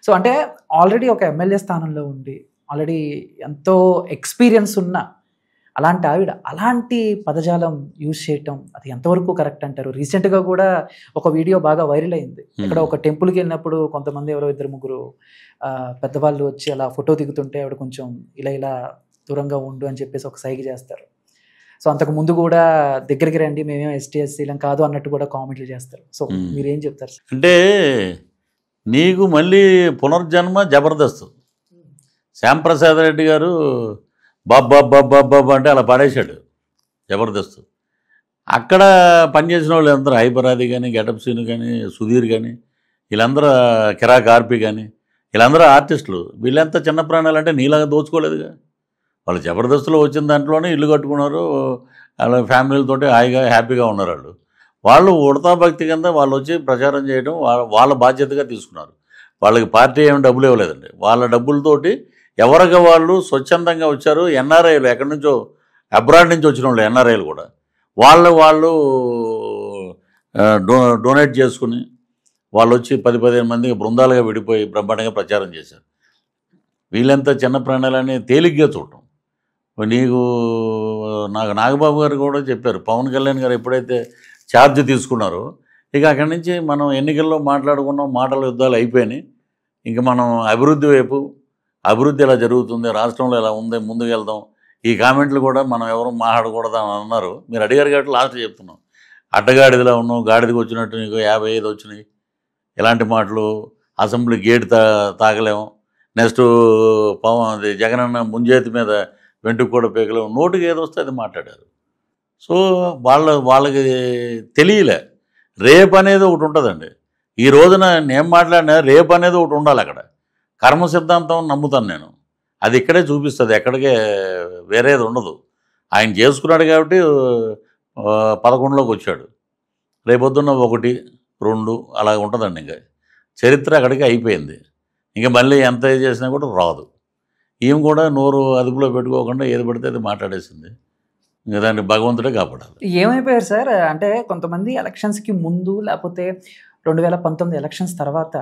సో అంటే ఆల్రెడీ ఒక ఎమ్మెల్యే స్థానంలో ఉండి ఆల్రెడీ ఎంతో ఎక్స్పీరియన్స్ ఉన్న అలాంటి ఆవిడ అలాంటి పదజాలం యూజ్ చేయటం అది ఎంతవరకు కరెక్ట్ అంటారు? రీసెంట్గా కూడా ఒక వీడియో బాగా వైరల్ అయింది. ఇక్కడ ఒక టెంపుల్కి వెళ్ళినప్పుడు కొంతమంది ఎవరో 2-3 పెద్దవాళ్ళు వచ్చి అలా ఫోటో దిగుతుంటే ఆవిడ కొంచెం ఇలా దూరంగా ఉండు అని చెప్పేసి ఒక సైగ చేస్తారు. సో అంతకు ముందు కూడా దగ్గరికి రండి మేమేం ST/SC కాదు అన్నట్టు కూడా కామెంట్లు చేస్తారు. సో మీరేం చెప్తారు? అంటే నీకు మళ్ళీ పునర్జన్మ జబర్దస్త్. శ్యాంప్రసాద్ రెడ్డి గారు బాబా అంటే అలా పాడేశాడు జబర్దస్త్. అక్కడ పనిచేసిన వాళ్ళు అందరూ హైపరాది కానీ, గెటప్ సీను కానీ, సుధీర్ కానీ, వీళ్ళందరూ కిరాక్ ఆర్పి కానీ, వీళ్ళందరూ ఆర్టిస్టులు. వీళ్ళంతా చిన్న ప్రాణాలు అంటే నీలాగా దోచుకోలేదుగా. వాళ్ళు జబర్దస్త్లో వచ్చిన దాంట్లోనే ఇల్లు కట్టుకున్నారు, వాళ్ళ ఫ్యామిలీలతోటి హాయిగా హ్యాపీగా ఉన్నారు. వాళ్ళు ఉడతా భక్తి కింద వాళ్ళు వచ్చి ప్రచారం చేయడం వాళ్ళ బాధ్యతగా తీసుకున్నారు. వాళ్ళకి పార్టీ ఏమి డబ్బులు ఇవ్వలేదండి. వాళ్ళ డబ్బులతోటి ఎవరికి వాళ్ళు స్వచ్ఛందంగా వచ్చారు. ఎన్ఆర్ఐలు ఎక్కడి నుంచో అబ్రాడ్ నుంచి వచ్చిన వాళ్ళు ఎన్ఆర్ఐలు కూడా వాళ్ళు డొనేట్ చేసుకుని వాళ్ళు వచ్చి 10-15 మందికి బృందాలుగా విడిపోయి బ్రహ్మాండంగా ప్రచారం చేశారు. వీళ్ళంతా చిన్న ప్రాణాలని తేలిగ్గా చూడటం. నాకు నాగబాబు గారు కూడా చెప్పారు, పవన్ కళ్యాణ్ గారు ఎప్పుడైతే ఛార్జ్ తీసుకున్నారో ఇక అక్కడి నుంచి మనం ఎన్నికల్లో మాట్లాడుకున్నాం, మాటల యుద్ధాలు అయిపోయినాయి. ఇంక మనం అభివృద్ధి వైపు, అభివృద్ధి ఎలా జరుగుతుంది, రాష్ట్రంలో ఎలా ఉంది, ముందుకు వెళ్దాం. ఈ కామెంట్లు కూడా మనం ఎవరు మాట్లాడకూడదు అని అన్నారు. మీరు అడిగారు కాబట్టి లాస్ట్ చెప్తున్నాం. అడ్డగాడిదిలా ఉన్నాం, గాడిదికి వచ్చినట్టు నీకు 55 వచ్చినాయి, ఇలాంటి మాటలు. అసెంబ్లీ గేట్ తాగలేము, నెక్స్ట్ అది జగనన్న ముంజేతి మీద వెంటుకు కూడా పీకలేము, నోటికి ఏదో వస్తే అది మాట్లాడారు. సో వాళ్ళకి తెలియలే రేపు అనేది ఒకటి ఉంటుందండి. ఈ రోజున నేను మాట్లాడినా రేపు అనేది ఒకటి ఉండాలి. అక్కడ కర్మ సిద్ధాంతం నమ్ముతాను నేను. అది ఇక్కడే చూపిస్తుంది, ఎక్కడికే వేరేది ఉండదు. ఆయన చేసుకున్నాడు కాబట్టి 11లోకి వచ్చాడు. రేపొద్దున్న 1, 2 అలా ఉంటుందండి. ఇంకా చరిత్ర అక్కడికి అయిపోయింది. ఇంకా మళ్ళీ ఎంత చేసినా కూడా రాదు. ఈమె కూడా నోరు అదుపులో పెట్టుకోకుండా ఏది పడితే అది మాట్లాడేసింది. ఇంకా దాన్ని భగవంతుడే కాపాడాలి. ఏమైపోయారు సార్ అంటే కొంతమంది ఎలక్షన్స్కి ముందు లేకపోతే 2019 ఎలక్షన్స్ తర్వాత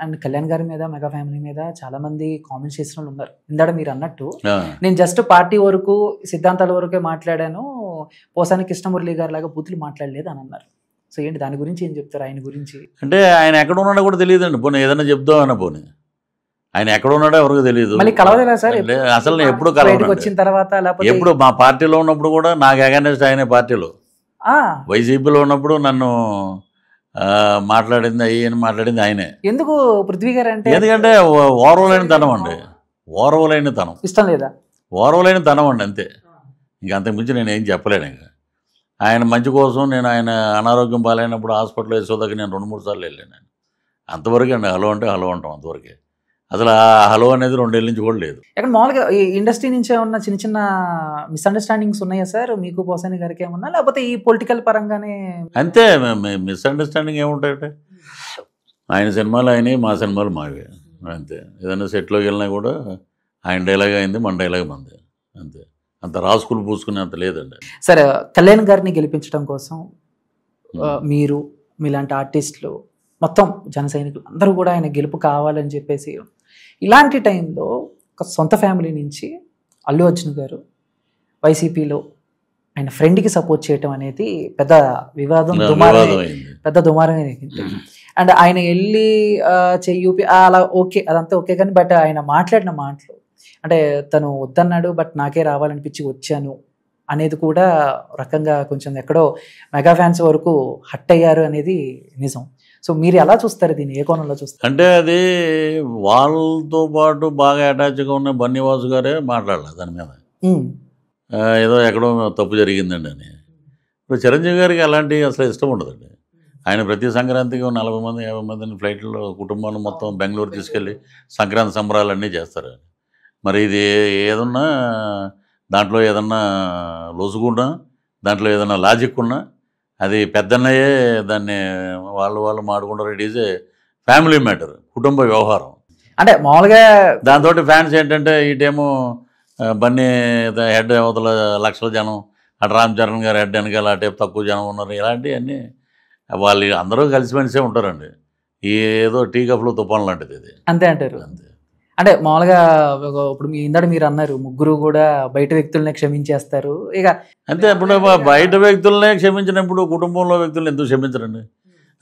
అండ్ కళ్యాణ్ గారి మీద, మెగా ఫ్యామిలీ మీద చాలా మంది కామెంట్స్ చేసిన వాళ్ళు ఉన్నారు. ఇందాక మీరు అన్నట్టు నేను జస్ట్ పార్టీ వరకు, సిద్ధాంతాల వరకే మాట్లాడాను, పోసాని కృష్ణమురళి గారి లాగా బూతులు మాట్లాడలేదు అని అన్నారు. సో ఏంటి దాని గురించి ఏం చెప్తారు? ఆయన గురించి అంటే ఆయన ఎక్కడ ఉన్నాడో కూడా తెలియదండి. పోనీ ఏదైనా చెప్దామన్నా పోనీ ఆయన ఎక్కడ ఉన్నాడో ఎవరికి తెలియదు. మళ్ళీ కలవలేదా సార్? అసలు నేను ఎప్పుడు కలవలేదు. వచ్చిన తర్వాత ఎప్పుడు మా పార్టీలో ఉన్నప్పుడు కూడా నాకు అగైనెస్ట్ ఆయనే. పార్టీలో వైసీపీలో ఉన్నప్పుడు నన్ను మాట్లాడింది ఆయనే. ఎందుకు పృథ్వీ గారు అంటే? ఎందుకంటే ఓర్వలేని తనం అండి, ఓర్వలేని తనం. ఇష్టం లేదా? ఓర్వలేని తనం అండి, అంతే. ఇంక అంతకుమించి నేను ఏం చెప్పలేను. ఇంకా ఆయన మంచి కోసం నేను ఆయన అనారోగ్యం పాలైనప్పుడు హాస్పిటల్లో వేసేదాకా నేను 2-3 సార్లు వెళ్ళాను. అంతవరకు అండి. హలో అంటే హలో అంటాం అంతవరకే. అసలు ఆ హలో అనేది 2 ఏళ్ళ నుంచి కూడా లేదు. ఇక్కడ మామూలుగా ఈ ఇండస్ట్రీ నుంచి ఏమన్నా చిన్న చిన్న మిస్అండర్స్టాండింగ్స్ ఉన్నాయా సార్ మీకు, పోసాని గారికి ఏమన్నా, లేకపోతే ఈ పొలిటికల్ పరంగానే? అంతే, మిస్అండర్స్టాండింగ్ ఏముంటాయంటే ఆయన సినిమాలు ఆయనే, మా సినిమాలు మావే, అంతే. ఏదైనా సెట్లోకి వెళ్ళినా కూడా ఆయన డైలాగ్ అయింది, మన డైలాగ్ మంది, అంతే. అంత రాసుకులు పూసుకునే అంత లేదండి. సరే, కళ్యాణ్ గారిని గెలిపించడం కోసం మీరు, మీలాంటి ఆర్టిస్టులు, మొత్తం జన సైనికులు అందరూ కూడా ఆయన గెలుపు కావాలని చెప్పేసి, ఇలాంటి టైంలో ఒక సొంత ఫ్యామిలీ నుంచి అల్లు అర్జున్ గారు వైసీపీలో ఆయన ఫ్రెండ్కి సపోర్ట్ చేయటం అనేది పెద్ద వివాదం, పెద్ద దుమారం. అండ్ ఆయన వెళ్ళి చెయ్యూపి అలా ఓకే, అదంతా ఓకే, కానీ బట్ ఆయన మాట్లాడిన మాటలు అంటే తను వద్దన్నాడు బట్ నాకే రావాలనిపించి వచ్చాను అనేది కూడా రకంగా కొంచెం ఎక్కడో మెగా ఫ్యాన్స్ వరకు హట్ అయ్యారు అనేది నిజం. సో మీరు ఎలా చూస్తారు దీన్ని, ఏ కోణంలో చూస్తారు? అంటే అది వాళ్ళతో పాటు బాగా అటాచ్గా ఉన్న బన్నీవాసు గారే మాట్లాడలేదు దాని మీద, ఏదో ఎక్కడో తప్పు జరిగిందండి అని. ఇప్పుడు చిరంజీవి గారికి అలాంటి అసలు ఇష్టం ఉండదండి. ఆయన ప్రతి సంక్రాంతికి 40 మంది 50 మందిని ఫ్లైట్లో కుటుంబాన్ని మొత్తం బెంగళూరు తీసుకెళ్ళి సంక్రాంతి సంబరాలన్నీ చేస్తారు. మరి ఇది ఏదన్నా దాంట్లో ఏదన్నా లొసుగున్నా, దాంట్లో ఏదన్నా లాజిక్ ఉన్నా అది పెద్దన్నయ్యే దాన్ని వాళ్ళు మాడుకుంటారు. It is a family matter, కుటుంబ వ్యవహారం. అంటే మామూలుగా దాంతో ఫ్యాన్స్ ఏంటంటే ఇటేమో బన్నీ హెడ్ అవతల లక్షల జనం, అటు రామ్ చరణ్ గారు హెడ్ వెనకాల అటే తక్కువ జనం ఉన్నారు. ఇలాంటివన్నీ వాళ్ళు అందరూ కలిసిమెలిసే ఉంటారండి. ఏదో టీ కప్లో తుఫాన్ లాంటిది ఇది, అంతే అంటారు. అంతే. అంటే మామూలుగా ఇప్పుడు మీ ఇందాక మీరు అన్నారు ముగ్గురు కూడా బయట వ్యక్తులనే క్షమించేస్తారు ఇక అంతే. ఇప్పుడు బయట వ్యక్తులనే క్షమించినప్పుడు కుటుంబంలో వ్యక్తులను ఎందుకు క్షమించరండి?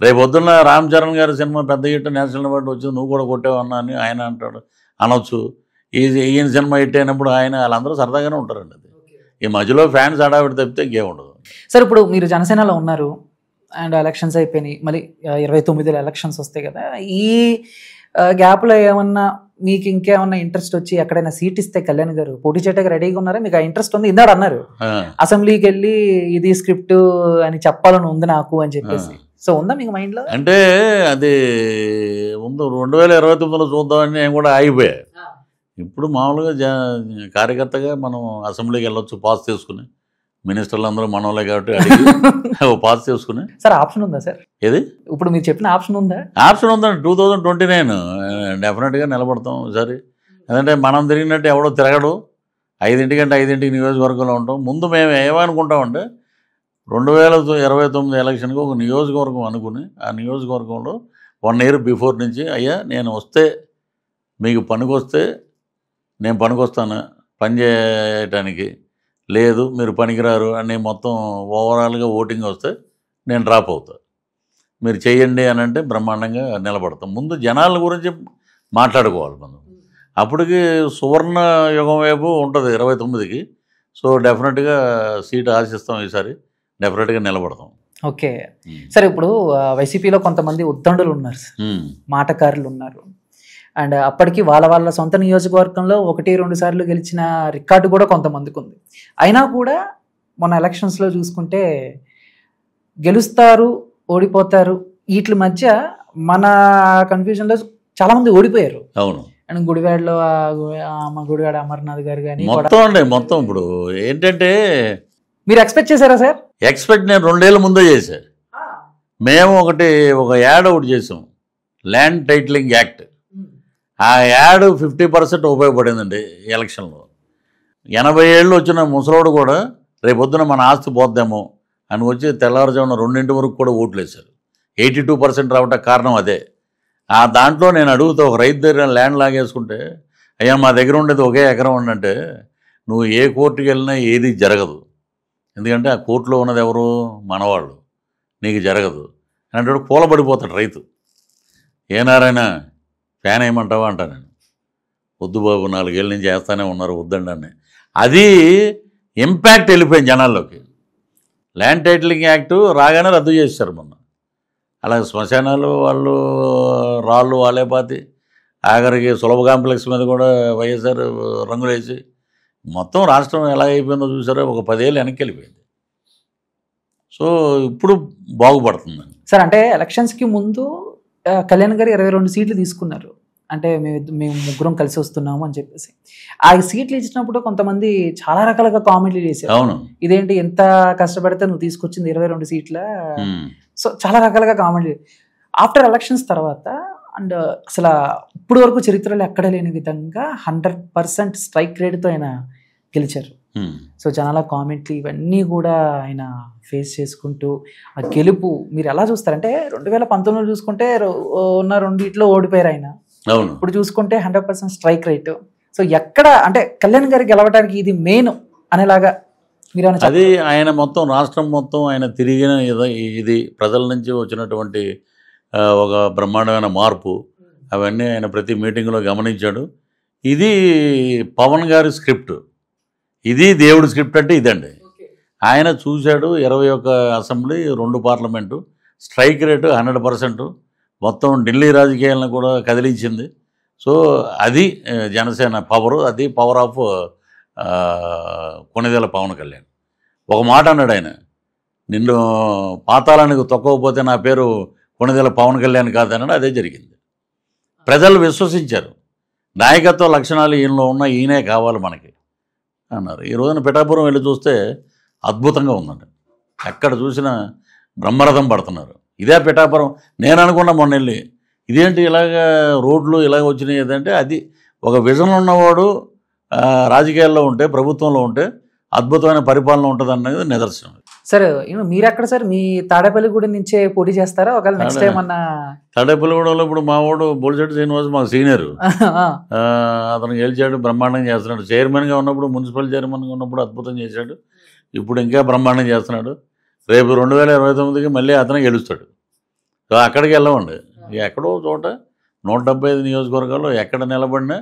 రేపు పొద్దున్న రామ్ చరణ్ గారి సినిమా పెద్ద హిట్ నేషనల్ అవార్డు వచ్చింది, నువ్వు కూడా కొట్టావు అన్నా అని ఆయన అంటాడు, అనొచ్చు. ఈయన సినిమా హిట్ అయినప్పుడు వాళ్ళందరూ సరదాగానే ఉంటారండి. అది ఈ మధ్యలో ఫ్యాన్స్ హడావిడి తప్పితే ఇంకేం ఉండదు. సార్ ఇప్పుడు మీరు జనసేనలో ఉన్నారు అండ్ ఎలక్షన్స్ అయిపోయినాయి, మళ్ళీ 29లో ఎలక్షన్స్ వస్తాయి కదా, ఈ గ్యాప్లో ఏమన్నా మీకు ఇంకేమన్నా ఇంట్రెస్ట్ వచ్చి ఎక్కడైనా సీట్ ఇస్తే కళ్యాణ్ గారు పోటీ చేయడానికి రెడీగా ఉన్నారా? మీకు ఆ ఇంట్రెస్ట్ ఉంది? ఇందాడు అన్నారు అసెంబ్లీకి వెళ్ళి ఇది స్క్రిప్ట్ అని చెప్పాలని ఉంది నాకు అని చెప్పేసి, సో ఉందా మీకు మైండ్లో? అంటే అది ముందు 2029లో చూద్దామని నేను కూడా ఆగిపోయా. ఇప్పుడు మామూలుగా కార్యకర్తగా మనం అసెంబ్లీకి వెళ్ళొచ్చు, పాస్ చేసుకుని, మినిస్టర్లు అందరూ మనోళ్ళే కాబట్టి అడిగి పాస్ చేసుకుని. సార్ ఆప్షన్ ఉందా సార్? ఏది ఇప్పుడు మీరు చెప్పిన ఆప్షన్ ఉందా? ఆప్షన్ ఉందండి. 2029 డెఫినెట్గా నిలబడతాం సరే. ఎందుకంటే మనం తిరిగినట్టు ఎవడో తిరగడు. 5 గంటకి నియోజకవర్గంలో ఉంటాం. ముందు మేము ఏమనుకుంటామంటే 2029 ఎలక్షన్కి ఒక నియోజకవర్గం అనుకుని, ఆ నియోజకవర్గంలో 1 year బిఫోర్ నుంచి అయ్యా నేను వస్తే మీకు పనికొస్తే నేను పనికొస్తాను పని చేయటానికి, లేదు మీరు పనికిరారు అని మొత్తం ఓవరాల్గా ఓటింగ్ వస్తే నేను డ్రాప్ అవుతా, మీరు చేయండి అని అంటే బ్రహ్మాండంగా నిలబడతాం. ముందు జనాల గురించి మాట్లాడుకోవాలి మనం. అప్పటికి సువర్ణ యుగం వైపు ఉంటుంది 29కి. సో డెఫినెట్గా సీట్ ఆశిస్తాం, ఈసారి డెఫినెట్గా నిలబడతాం. Okay sir. ఇప్పుడు వైసీపీలో కొంతమంది ఉద్దండులు ఉన్నారు, మాటకారులు ఉన్నారు, అండ్ అప్పటికి వాళ్ళ సొంత నియోజకవర్గంలో 1-2 సార్లు గెలిచిన రికార్డు కూడా కొంతమందికి ఉంది. అయినా కూడా మొన్న ఎలక్షన్స్లో చూసుకుంటే గెలుస్తారు, ఓడిపోతారు, వీటి మధ్య మన కన్ఫ్యూజన్లో చాలామంది ఓడిపోయారు. అవును. అండ్ గుడివాడలో గుడివాడ అమర్నాథ్ గారు కానీ మొత్తం ఇప్పుడు ఏంటంటే మీరు ఎక్స్పెక్ట్ చేశారా సార్? ఎక్స్పెక్ట్ నేను 2 ఏళ్ళ ముందే చేశాను. మేము ఒక యాడ్ ఒకటి చేసాం, ల్యాండ్ టైటిలింగ్ యాక్ట్. ఆ యాడ్ 50% ఉపయోగపడిందండి ఈ ఎలక్షన్లో. 80 ఏళ్ళు వచ్చిన ముసలోడు కూడా రేపొద్దున మన ఆస్తి పోద్దేమో అని వచ్చి తెల్లవారుజామున 2 వరకు కూడా ఓట్లు వేశారు. 82% రావడానికి కారణం అదే. ఆ దాంట్లో నేను అడుగుతా, ఒక రైతు దగ్గర ల్యాండ్ లాగేసుకుంటే, అయ్యా మా దగ్గర ఉండేది 1 ఎకరం అంటే నువ్వు ఏ కోర్టుకి వెళ్ళినా ఏది జరగదు, ఎందుకంటే ఆ కోర్టులో ఉన్నది ఎవరు, మనవాళ్ళు, నీకు జరగదు అంటే కూలబడిపోతాడు రైతు. ఏనారైనా ఫ్యాన్ వేయమంటావా అంటా నేను. వద్దు బాబు, 4 ఏళ్ళ నుంచి వేస్తానే ఉన్నారు, వద్దండి అని. అది ఇంపాక్ట్ వెళ్ళిపోయింది జనాల్లోకి. ల్యాండ్ టైటిలింగ్ యాక్ట్ రాగానే రద్దు చేశారు మొన్న. అలాగే శ్మశానాలు వాళ్ళు రాళ్ళు వాళ్ళే పాతి, ఆఖరికి సులభ కాంప్లెక్స్ మీద కూడా వైఎస్ఆర్ రంగులేసి మొత్తం రాష్ట్రం ఎలా అయిపోయిందో చూసారో, ఒక 10 ఏళ్ళు వెనక్కి వెళ్ళిపోయింది. సో ఇప్పుడు బాగుపడుతుందండి సార్. అంటే ఎలక్షన్స్కి ముందు కళ్యాణ్ గారు 22 సీట్లు తీసుకున్నారు, అంటే మేము ముగ్గురం కలిసి వస్తున్నాము అని చెప్పేసి. ఆ సీట్లు ఇచ్చినప్పుడు కొంతమంది చాలా రకాలుగా కామెంట్లు చేశారు. అవును, ఇదేంటి ఎంత కష్టపడితే నువ్వు తీసుకొచ్చింది 22 సీట్ల, సో చాలా రకాలుగా కామెంట్. ఆఫ్టర్ ఎలక్షన్స్ తర్వాత అండ్ అసలు ఇప్పుడు వరకు చరిత్రలో ఎక్కడ లేని విధంగా 100% స్ట్రైక్ రేట్తో ఆయన గెలిచారు. సో జనాల కామెంట్లు ఇవన్నీ కూడా ఆయన ఫేస్ చేసుకుంటూ ఆ గెలుపు మీరు ఎలా చూస్తారంటే 2019లో చూసుకుంటే ఉన్న 2 ఓడిపోయారు ఆయన. ఇప్పుడు చూసుకుంటే 100% స్ట్రైక్ రేట్. సో ఎక్కడ అంటే కళ్యాణ్ గారికి గెలవడానికి ఇది మెయిన్ అనేలాగా మీరు అది ఆయన మొత్తం రాష్ట్రం మొత్తం ఆయన తిరిగిన ఇది ప్రజల నుంచి వచ్చినటువంటి ఒక బ్రహ్మాండమైన మార్పు, అవన్నీ ఆయన ప్రతి మీటింగ్లో గమనించాడు. ఇది పవన్ గారి స్క్రిప్ట్, ఇది దేవుడి స్క్రిప్ట్ అంటే ఇదండి. ఆయన చూశాడు 21 అసెంబ్లీ, 2 పార్లమెంటు, స్ట్రైక్ రేటు 100%, మొత్తం ఢిల్లీ రాజకీయాలను కూడా కదిలించింది. సో అది జనసేన పవరు, అది పవర్ ఆఫ్ కొణిదెల పవన్ కళ్యాణ్. ఒక మాట అన్నాడు ఆయన, నిన్ను పాతాళానికి తొక్కకపోతే నా పేరు కొణిదెల పవన్ కళ్యాణ్ కాదన్నాడు. అదే జరిగింది. ప్రజలు విశ్వసించారు, నాయకత్వ లక్షణాలు ఈయనలో ఉన్న, ఈయనే కావాలి మనకి అన్నారు. ఈ రోజున పిఠాపురం వెళ్ళి చూస్తే అద్భుతంగా ఉందండి. ఎక్కడ చూసినా బ్రహ్మరథం పడుతున్నారు. ఇదే పిఠాపురం. నేను అనుకున్నా మొన్న వెళ్ళి, ఇదేంటి ఇలాగ రోడ్లు ఇలాగ వచ్చినాయి ఏదంటే, అది ఒక విజన్ ఉన్నవాడు రాజకీయాల్లో ఉంటే, ప్రభుత్వంలో ఉంటే అద్భుతమైన పరిపాలన ఉంటుంది అన్నది నిదర్శనం. సార్ మీరు ఎక్కడ సార్ మీ తాడేపల్లిగూడెం నుంచే పోటీ చేస్తారా ఒకవేళ నెక్స్ట్ టైం అన్న? తాడేపల్లిగూడెంలో ఇప్పుడు మా వాడు బొలిశెట్టి శ్రీనివాస్ మాకు సీనియర్, అతను గెలిచాడు, బ్రహ్మాండంగా చేస్తున్నాడు. చైర్మన్గా ఉన్నప్పుడు, మున్సిపల్ చైర్మన్గా ఉన్నప్పుడు అద్భుతం చేశాడు. ఇప్పుడు ఇంకా బ్రహ్మాండం చేస్తున్నాడు. రేపు 2029కి మళ్ళీ అతనే గెలుస్తాడు. సో అక్కడికి వెళ్ళమండి. ఎక్కడో చోట 175 నియోజకవర్గాల్లో ఎక్కడ నిలబడినా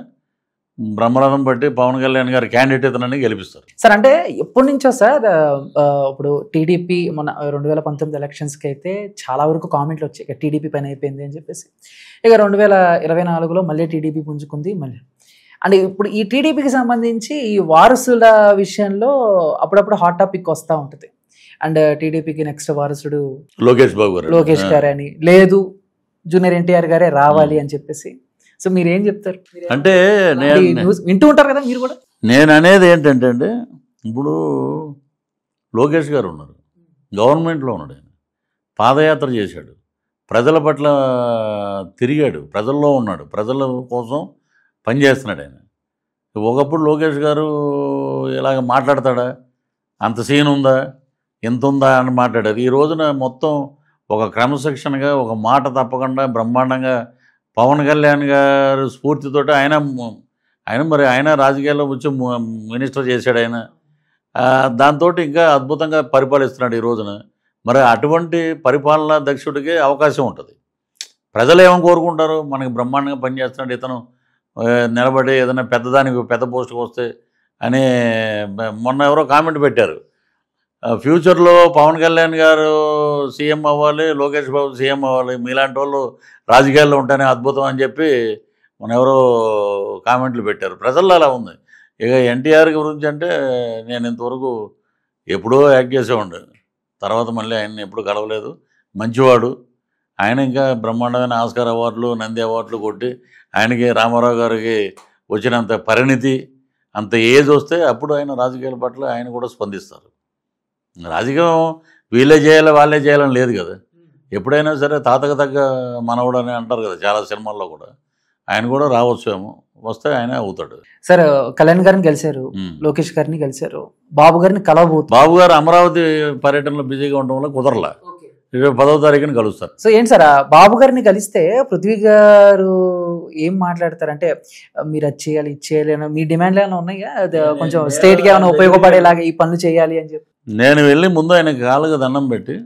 బ్రహ్మరథం బట్టి పవన్ కళ్యాణ్ గారి క్యాండిడేట్ ఇతనని గెలిపిస్తారు. సార్ అంటే ఎప్పటి నుంచో సార్ ఇప్పుడు టీడీపీ మన 2019 ఎలక్షన్స్కి అయితే చాలా వరకు కామెంట్లు వచ్చాయి, ఇక టీడీపీ పని అయిపోయింది అని చెప్పేసి. ఇక 2024లో మళ్ళీ టీడీపీ పుంజుకుంది మళ్ళీ. అంటే ఇప్పుడు ఈ టీడీపీకి సంబంధించి ఈ వారసుల విషయంలో అప్పుడప్పుడు హాట్ టాపిక్ వస్తూ ఉంటుంది. అండ్ టీడీపీకి నెక్స్ట్ వారసుడు లోకేష్ గారు అని, లేదు జూనియర్ ఎన్టీఆర్ గారే రావాలి అని చెప్పేసి. సో మీరు ఏం చెప్తారు? అంటే వింటూ ఉంటారు కదా మీరు కూడా. నేను అనేది ఏంటంటే అండి, ఇప్పుడు లోకేష్ గారు ఉన్నారు, గవర్నమెంట్లో ఉన్నాడు, ఆయన పాదయాత్ర చేశాడు, ప్రజల పట్ల తిరిగాడు, ప్రజల్లో ఉన్నాడు, ప్రజల కోసం పనిచేస్తున్నాడు ఆయన. ఒకప్పుడు లోకేష్ గారు ఇలాగ మాట్లాడతాడా, అంత సీన్ ఉందా, ఎంత ఉందా అని మాట్లాడారు. ఈ రోజున మొత్తం ఒక క్రమశిక్షణగా, ఒక మాట తప్పకుండా బ్రహ్మాండంగా పవన్ కళ్యాణ్ గారు స్ఫూర్తితో ఆయన రాజకీయాల్లో వచ్చి మినిస్టర్ చేశాడు ఆయన. దాంతో ఇంకా అద్భుతంగా పరిపాలిస్తున్నాడు ఈ రోజున. మరి అటువంటి పరిపాలనా దక్షుడికి అవకాశం ఉంటుంది. ప్రజలు ఏమని కోరుకుంటారు, మనకి బ్రహ్మాండంగా పనిచేస్తున్నాడు ఇతను, నిలబడి ఏదైనా పెద్ద పోస్టుకు వస్తే అని. మొన్న ఎవరో కామెంట్ పెట్టారు, ఫ్యూచర్లో పవన్ కళ్యాణ్ గారు సీఎం అవ్వాలి, లోకేష్ బాబు సీఎం అవ్వాలి, మీలాంటి వాళ్ళు రాజకీయాల్లో ఉంటేనే అద్భుతం అని చెప్పి మన ఎవరో కామెంట్లు పెట్టారు. ప్రజల్లో అలా ఉంది. ఇక ఎన్టీఆర్ గురించి అంటే నేను ఇంతవరకు ఎప్పుడో యాక్ట్ చేసేవాడు, తర్వాత మళ్ళీ ఆయన్ని ఎప్పుడు కలవలేదు. మంచివాడు ఆయన, ఇంకా బ్రహ్మాండమైన ఆస్కార్ అవార్డులు, నంది అవార్డులు కొట్టి ఆయనకి రామారావు గారికి వచ్చినంత పరిణితి, అంత ఏజ్ వస్తే అప్పుడు ఆయన రాజకీయాల పట్ల ఆయన కూడా స్పందిస్తారు. రాజకీయం వీళ్ళే చేయాలి వాళ్ళే చేయాలని లేదు కదా. ఎప్పుడైనా సరే తాతకు తగ్గ మనవడు అని అంటారు కదా చాలా సినిమాల్లో కూడా. ఆయన కూడా రావచ్చేమో, వస్తే ఆయన అవుతాడు. సార్ కళ్యాణ్ గారిని కలిశారు, లోకేష్ గారిని కలిశారు, బాబు గారిని కలవబోతున్నారు. బాబు గారు అమరావతి పర్యటనలో బిజీగా ఉండడం వల్ల కుదరలా. 10వ తారీఖున కలుస్తారు. సో ఏంటి సార్ బాబు గారిని కలిస్తే పృథ్వీ గారు ఏం మాట్లాడతారంటే, మీరు అది చేయాలి ఇది చేయాలి అని మీ డిమాండ్లు ఏమైనా ఉన్నాయా, కొంచెం స్టేట్కి ఏమైనా ఉపయోగపడేలాగా ఈ పనులు చేయాలి అని చెప్పి? నేను వెళ్ళి ముందు ఆయన కాళ్ళకు దండం పెట్టి,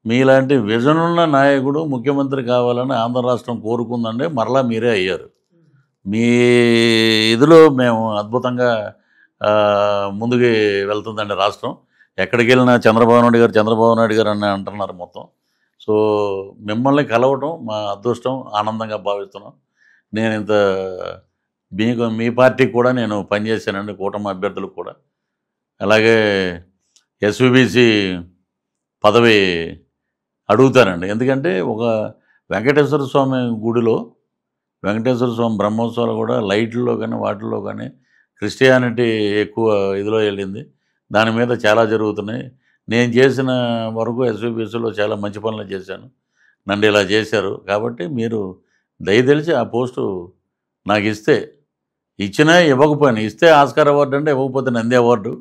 మీలాంటి విజన్ ఉన్న నాయకుడు ముఖ్యమంత్రి కావాలని ఆంధ్ర రాష్ట్రం కోరుకుందండి, మరలా మీరే అయ్యారు. మీ ఇదిలో మేము అద్భుతంగా ముందుకు వెళ్తుందండి రాష్ట్రం. ఎక్కడికి వెళ్ళినా చంద్రబాబు నాయుడు గారు అని అంటున్నారు మొత్తం. సో మిమ్మల్ని కలవటం మా అదృష్టం, ఆనందంగా భావిస్తున్నాం. నేను ఇంత మీ పార్టీకి కూడా నేను పనిచేశానండి, కూటమి అభ్యర్థులకు కూడా. అలాగే ఎస్విబిసి పదవి అడుగుతానండి. ఎందుకంటే ఒక వెంకటేశ్వర స్వామి గుడిలో వెంకటేశ్వర స్వామి బ్రహ్మోత్సవాలు కూడా లైట్లలో కానీ వాటిల్లో కానీ క్రిస్టియానిటీ ఎక్కువ ఇదిలో వెళ్ళింది. దాని మీద చాలా జరుగుతున్నాయి. నేను చేసిన వరకు ఎస్విబిసిలో చాలా మంచి పనులు చేశాను, నన్ను ఇలా చేశారు. కాబట్టి మీరు దయతెలిచి ఆ పోస్టు నాకు ఇచ్చినా ఇవ్వకపోయినా, ఇస్తే ఆస్కార్ అవార్డు అంటే, ఇవ్వకపోతే నంది అవార్డు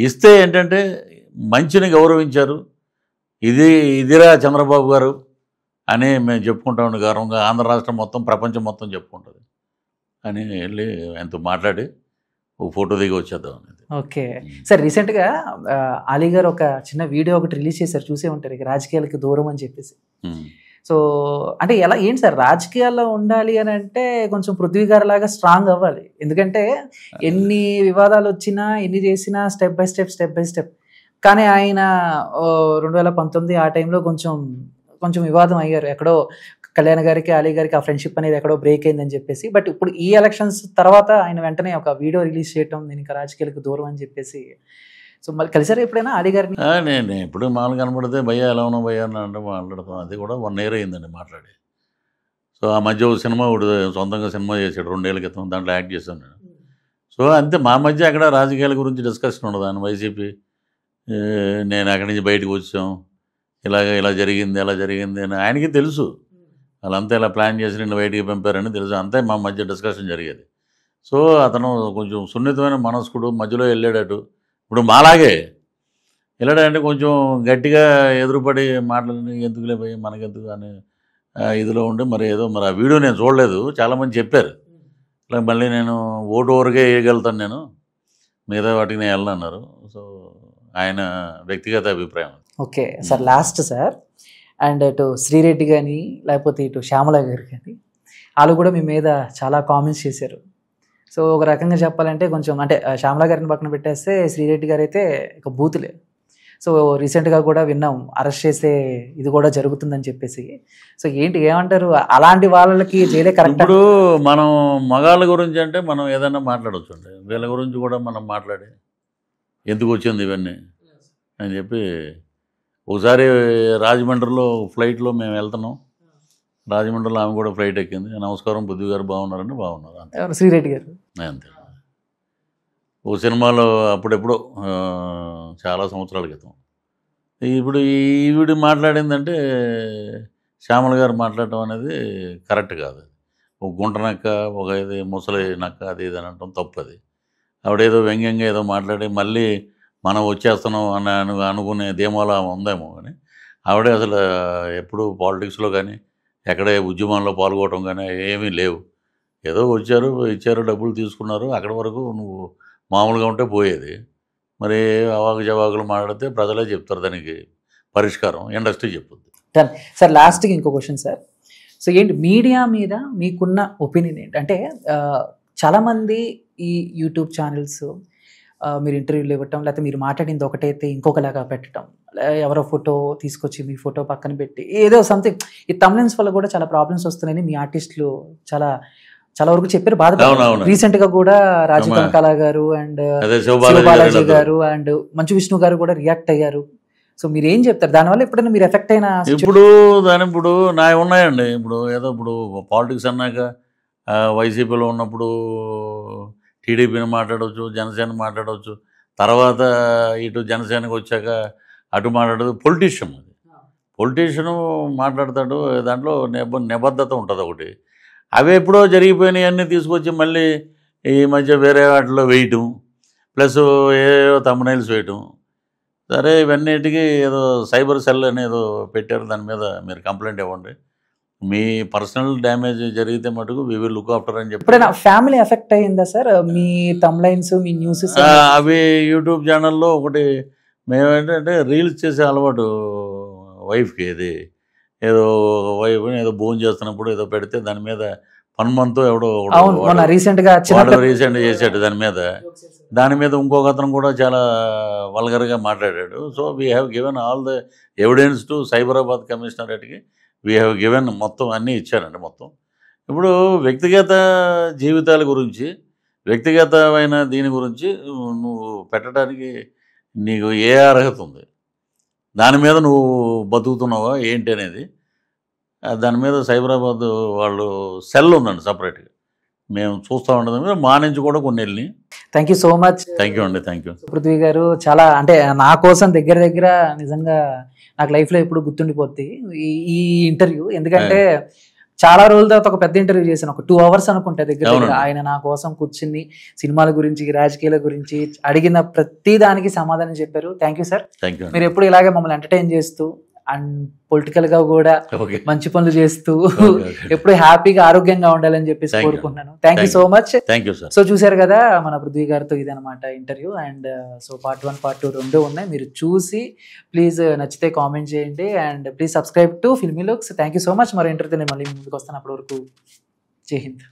ఇస్తే ఏంటంటే మంచిని గౌరవించారు, ఇదిరా చంద్రబాబు గారు అని మేము చెప్పుకుంటాం గౌరవంగా. ఆంధ్ర రాష్ట్రం మొత్తం, ప్రపంచం మొత్తం చెప్పుకుంటుంది అని వెళ్ళి ఆయనతో మాట్లాడి ఒక ఫోటో దిగి వచ్చేద్దాం అనేది. ఓకే సార్, రీసెంట్గా అలీ గారు ఒక చిన్న వీడియో ఒకటి రిలీజ్ చేశారు, చూసే ఉంటారు, ఇక రాజకీయాలకి దూరం అని చెప్పేసి. సో అంటే ఏంటి సార్, రాజకీయాల్లో ఉండాలి అని అంటే కొంచెం పృథ్వీ గారు లాగా స్ట్రాంగ్ అవ్వాలి. ఎందుకంటే ఎన్ని వివాదాలు వచ్చినా, ఎన్ని చేసినా స్టెప్ బై స్టెప్. కానీ ఆయన 2019 ఆ టైంలో కొంచెం వివాదం అయ్యారు. ఎక్కడో కళ్యాణ్ గారికి అలీ గారికి ఆ ఫ్రెండ్షిప్ అనేది ఎక్కడో బ్రేక్ అయిందని చెప్పేసి. బట్ ఇప్పుడు ఈ ఎలక్షన్స్ తర్వాత ఆయన వెంటనే ఒక వీడియో రిలీజ్ చేయటం, నేను ఇంకా రాజకీయాలకు దూరం అని చెప్పేసి. సో మళ్ళీ కలిసారా ఎప్పుడైనా అలీ గారిని? నేను ఎప్పుడు మామూలు కనబడితే భయ్యా ఎలా ఉన్నా భయ్యా అని అంటే మాట్లాడతాం. అది కూడా 1 year అయిందండి మాట్లాడి. సో ఆ మధ్య ఒక సినిమా సొంతంగా సినిమా చేశాడు 2 ఏళ్ల క్రితం, దాంట్లో యాక్ట్ చేశాను నేను. సో అంతే, మా మధ్య అక్కడ రాజకీయాల గురించి డిస్కషన్ ఉండదు. ఆయన వైసీపీ, నేను అక్కడి నుంచి బయటకు వచ్చాం, ఇలా జరిగింది అలా జరిగింది అని ఆయనకి తెలుసు. వాళ్ళంతా ఇలా ప్లాన్ చేసి నిన్ను బయటికి పంపారని తెలుసు. అంతే మా మధ్య డిస్కషన్ జరిగేది. సో అతను కొంచెం సున్నితమైన మనస్కుడు, మధ్యలో వెళ్ళాడటు. ఇప్పుడు మాలాగే వెళ్ళాడంటే కొంచెం గట్టిగా ఎదురుపడి మాటలు ఎందుకులే పోయి మనకెందుకు అని ఇదిలో ఉండి మరి ఏదో మరి ఆ వీడియో నేను చూడలేదు, చాలామంది చెప్పారు ఇలా మళ్ళీ నేను ఓటు వరకే వేయగలుగుతాను నేను, మిగతా వాటికి నేను వెళ్ళనన్నారు. సో ఆయన వ్యక్తిగత అభిప్రాయం. Okay sir, last sir, and ఇటు శ్రీరెడ్డి కానీ లేకపోతే ఇటు శ్యామల గారు కానీ వాళ్ళు కూడా మీ మీద చాలా కామెంట్స్ చేశారు. సో ఒక రకంగా చెప్పాలంటే కొంచెం అంటే శ్యామల గారిని పక్కన పెట్టేస్తే శ్రీరెడ్డి గారు అయితే ఇక బూతులే. సో రీసెంట్గా కూడా విన్నాం అరెస్ట్ చేసే ఇది కూడా జరుగుతుందని చెప్పేసి. సో ఏంటి ఏమంటారు అలాంటి వాళ్ళకి జైలే కరెక్ట్? ఇప్పుడు మనం మగాళ్ళ గురించి అంటే మనం ఏదైనా మాట్లాడవచ్చు అండి, వీళ్ళ గురించి కూడా మనం మాట్లాడి ఎందుకు వచ్చింది ఇవన్నీ అని చెప్పి. ఒకసారి రాజమండ్రిలో ఫ్లైట్లో మేము వెళ్తున్నాం, రాజమండ్రిలో ఆమె కూడా ఫ్లైట్ ఎక్కింది. నమస్కారం బుద్ధి గారు బాగున్నారండి, బాగున్నారు అంతే. శ్రీరెడ్డి గారు అంతే. ఓ సినిమాలో అప్పుడెప్పుడో చాలా సంవత్సరాల క్రితం. ఇప్పుడు ఈవిడ మాట్లాడిందంటే శ్యామల గారు మాట్లాడటం అనేది కరెక్ట్ కాదు. ఒక గుంట నక్క, ఒక ఇది ముసలి నక్క, అది ఇది అని అంటాం తప్పు. అది ఆవిడేదో వ్యంగ్యంగా ఏదో మాట్లాడి మళ్ళీ మనం వచ్చేస్తున్నాం అని అనుకునే ధీమాలో ఉందేమో. కానీ ఆవిడే అసలు ఎప్పుడు పాలిటిక్స్లో కానీ ఎక్కడే ఉద్యమంలో పాల్గొనడం కానీ ఏమీ లేవు. ఏదో వచ్చారు, ఇచ్చారు, డబ్బులు తీసుకున్నారు, అక్కడి వరకు నువ్వు మామూలుగా ఉంటే పోయేది. మరి అవాకు జవాకులు మాట్లాడితే ప్రజలే చెప్తారు దానికి పరిష్కారం, ఇండస్ట్రీ చెప్పుద్ది. సార్ లాస్ట్కి ఇంకో క్వశ్చన్ సార్. సో ఏంటి మీడియా మీద మీకున్న ఒపీనియన్ ఏంటి? అంటే చాలామంది ఈ యూట్యూబ్ ఛానల్స్ మీరు ఇంటర్వ్యూలు ఇవ్వటం, లేకపోతే మీరు మాట్లాడింది ఒకటైతే ఇంకొకలాగా పెట్టడం, ఎవరో ఫోటో తీసుకొచ్చి మీ ఫోటో పక్కన పెట్టి ఏదో సంథింగ్, ఈ తమ్నెల్స్ వల్ల కూడా చాలా ప్రాబ్లమ్స్ వస్తున్నాయని మీ ఆర్టిస్టులు చాలా చాలా వరకు చెప్పారు, బాధపడ్డారు. రీసెంట్ గా కూడా రాజు కనకాల గారు అండ్ శివబాలాజీ గారు అండ్ మంచు విష్ణు గారు కూడా రియాక్ట్ అయ్యారు. సో మీరు ఏం చెప్తారు దానివల్ల? ఎప్పుడైనా మీరు ఎఫెక్ట్ అయినా? ఇప్పుడు నా ఉన్నాయండి. ఇప్పుడు ఏదో ఇప్పుడు పాలిటిక్స్ అన్నాక వైసీపీలో ఉన్నప్పుడు టీడీపీని మాట్లాడవచ్చు, జనసేన మాట్లాడవచ్చు, తర్వాత ఇటు జనసేనకు వచ్చాక అటు మాట్లాడదు. పొలిటీషియన్ అది, పొలిటీషియను మాట్లాడతాడు, దాంట్లో నిబద్ధత ఉంటుంది ఒకటి. అవి ఎప్పుడో జరిగిపోయినాయి అన్నీ తీసుకొచ్చి మళ్ళీ ఈ మధ్య వేరే వాటిలో వేయటం, ప్లస్ ఏదో తమ్నెయిల్స్ వేయటం. సరే ఇవన్నిటికీ ఏదో సైబర్ సెల్ అని ఏదో పెట్టారు, దాని మీద మీరు కంప్లైంట్ ఇవ్వండి, మీ పర్సనల్ డ్యామేజ్ జరిగితే మటుకు వి విల్ లుక్ ఆఫ్టర్ అని చెప్పి. ఫ్యామిలీ ఎఫెక్ట్ అయ్యిందా సార్ మీ తమ్లైన్స్, మీ న్యూస్? అవి యూట్యూబ్ ఛానల్లో ఒకటి మేమేంటంటే రీల్స్ చేసే అలవాటు వైఫ్కి. ఇది ఏదో వైఫ్ ఏదో భోజనం చేస్తున్నప్పుడు ఏదో పెడితే దాని మీద పన్మంతో ఎవడో రీసెంట్ చేశాడు దాని మీద ఇంకొక అతను కూడా చాలా వల్గర్గా మాట్లాడాడు. So we have given all the evidence to Cyberabad కమిషనరేట్కి, వీ హ్యావ్ గివెన్ మొత్తం అన్నీ ఇచ్చారండి మొత్తం. ఇప్పుడు వ్యక్తిగత జీవితాల గురించి, వ్యక్తిగతమైన దీని గురించి నువ్వు పెట్టడానికి నీకు ఏ అర్హత ఉంది? దాని మీద నువ్వు బతుకుతున్నావా ఏంటి అనేది దాని మీద సైబరాబాద్ వాళ్ళు సెల్ ఉందండి సపరేట్గా, మేము చూస్తూ ఉంటుంది. మా నుంచి కూడా కొన్ని వెళ్ళి. Thank you so much. Thank you అండి, థ్యాంక్ యూ. పృథ్వీ గారు చాలా అంటే నా కోసం దగ్గర నిజంగా నాకు లైఫ్లో ఎప్పుడు గుర్తుండిపోద్ది ఈ ఇంటర్వ్యూ. ఎందుకంటే చాలా రోజుల తర్వాత ఒక పెద్ద ఇంటర్వ్యూ చేశాను, ఒక 2 hours అనుకుంటా దగ్గర. ఆయన నా కోసం కూర్చుని సినిమాల గురించి, రాజకీయాల గురించి అడిగిన ప్రతి దానికి సమాధానం చెప్పారు. Thank you sir. మీరు ఎప్పుడు ఇలాగే మమ్మల్ని ఎంటర్టైన్ చేస్తూ అండ్ పొలిటికల్ గా కూడా మంచి పనులు చేస్తూ ఎప్పుడు హ్యాపీగా ఆరోగ్యంగా ఉండాలని చెప్పేసి కోరుకుంటున్నాను. Thank you so much. So చూసారు కదా మన పృథ్వీ గారితో ఇదనమాట interview. And so part 1, part 2 2 ఉన్నాయి, మీరు చూసి ప్లీజ్ నచ్చితే కామెంట్ చేయండి and please subscribe to filmy looks. Thank you so much. మరి ఇంటర్వ్యూతో నేను మళ్ళీ ముందుకు వస్తాను. అప్పటి వరకు జై హింద్.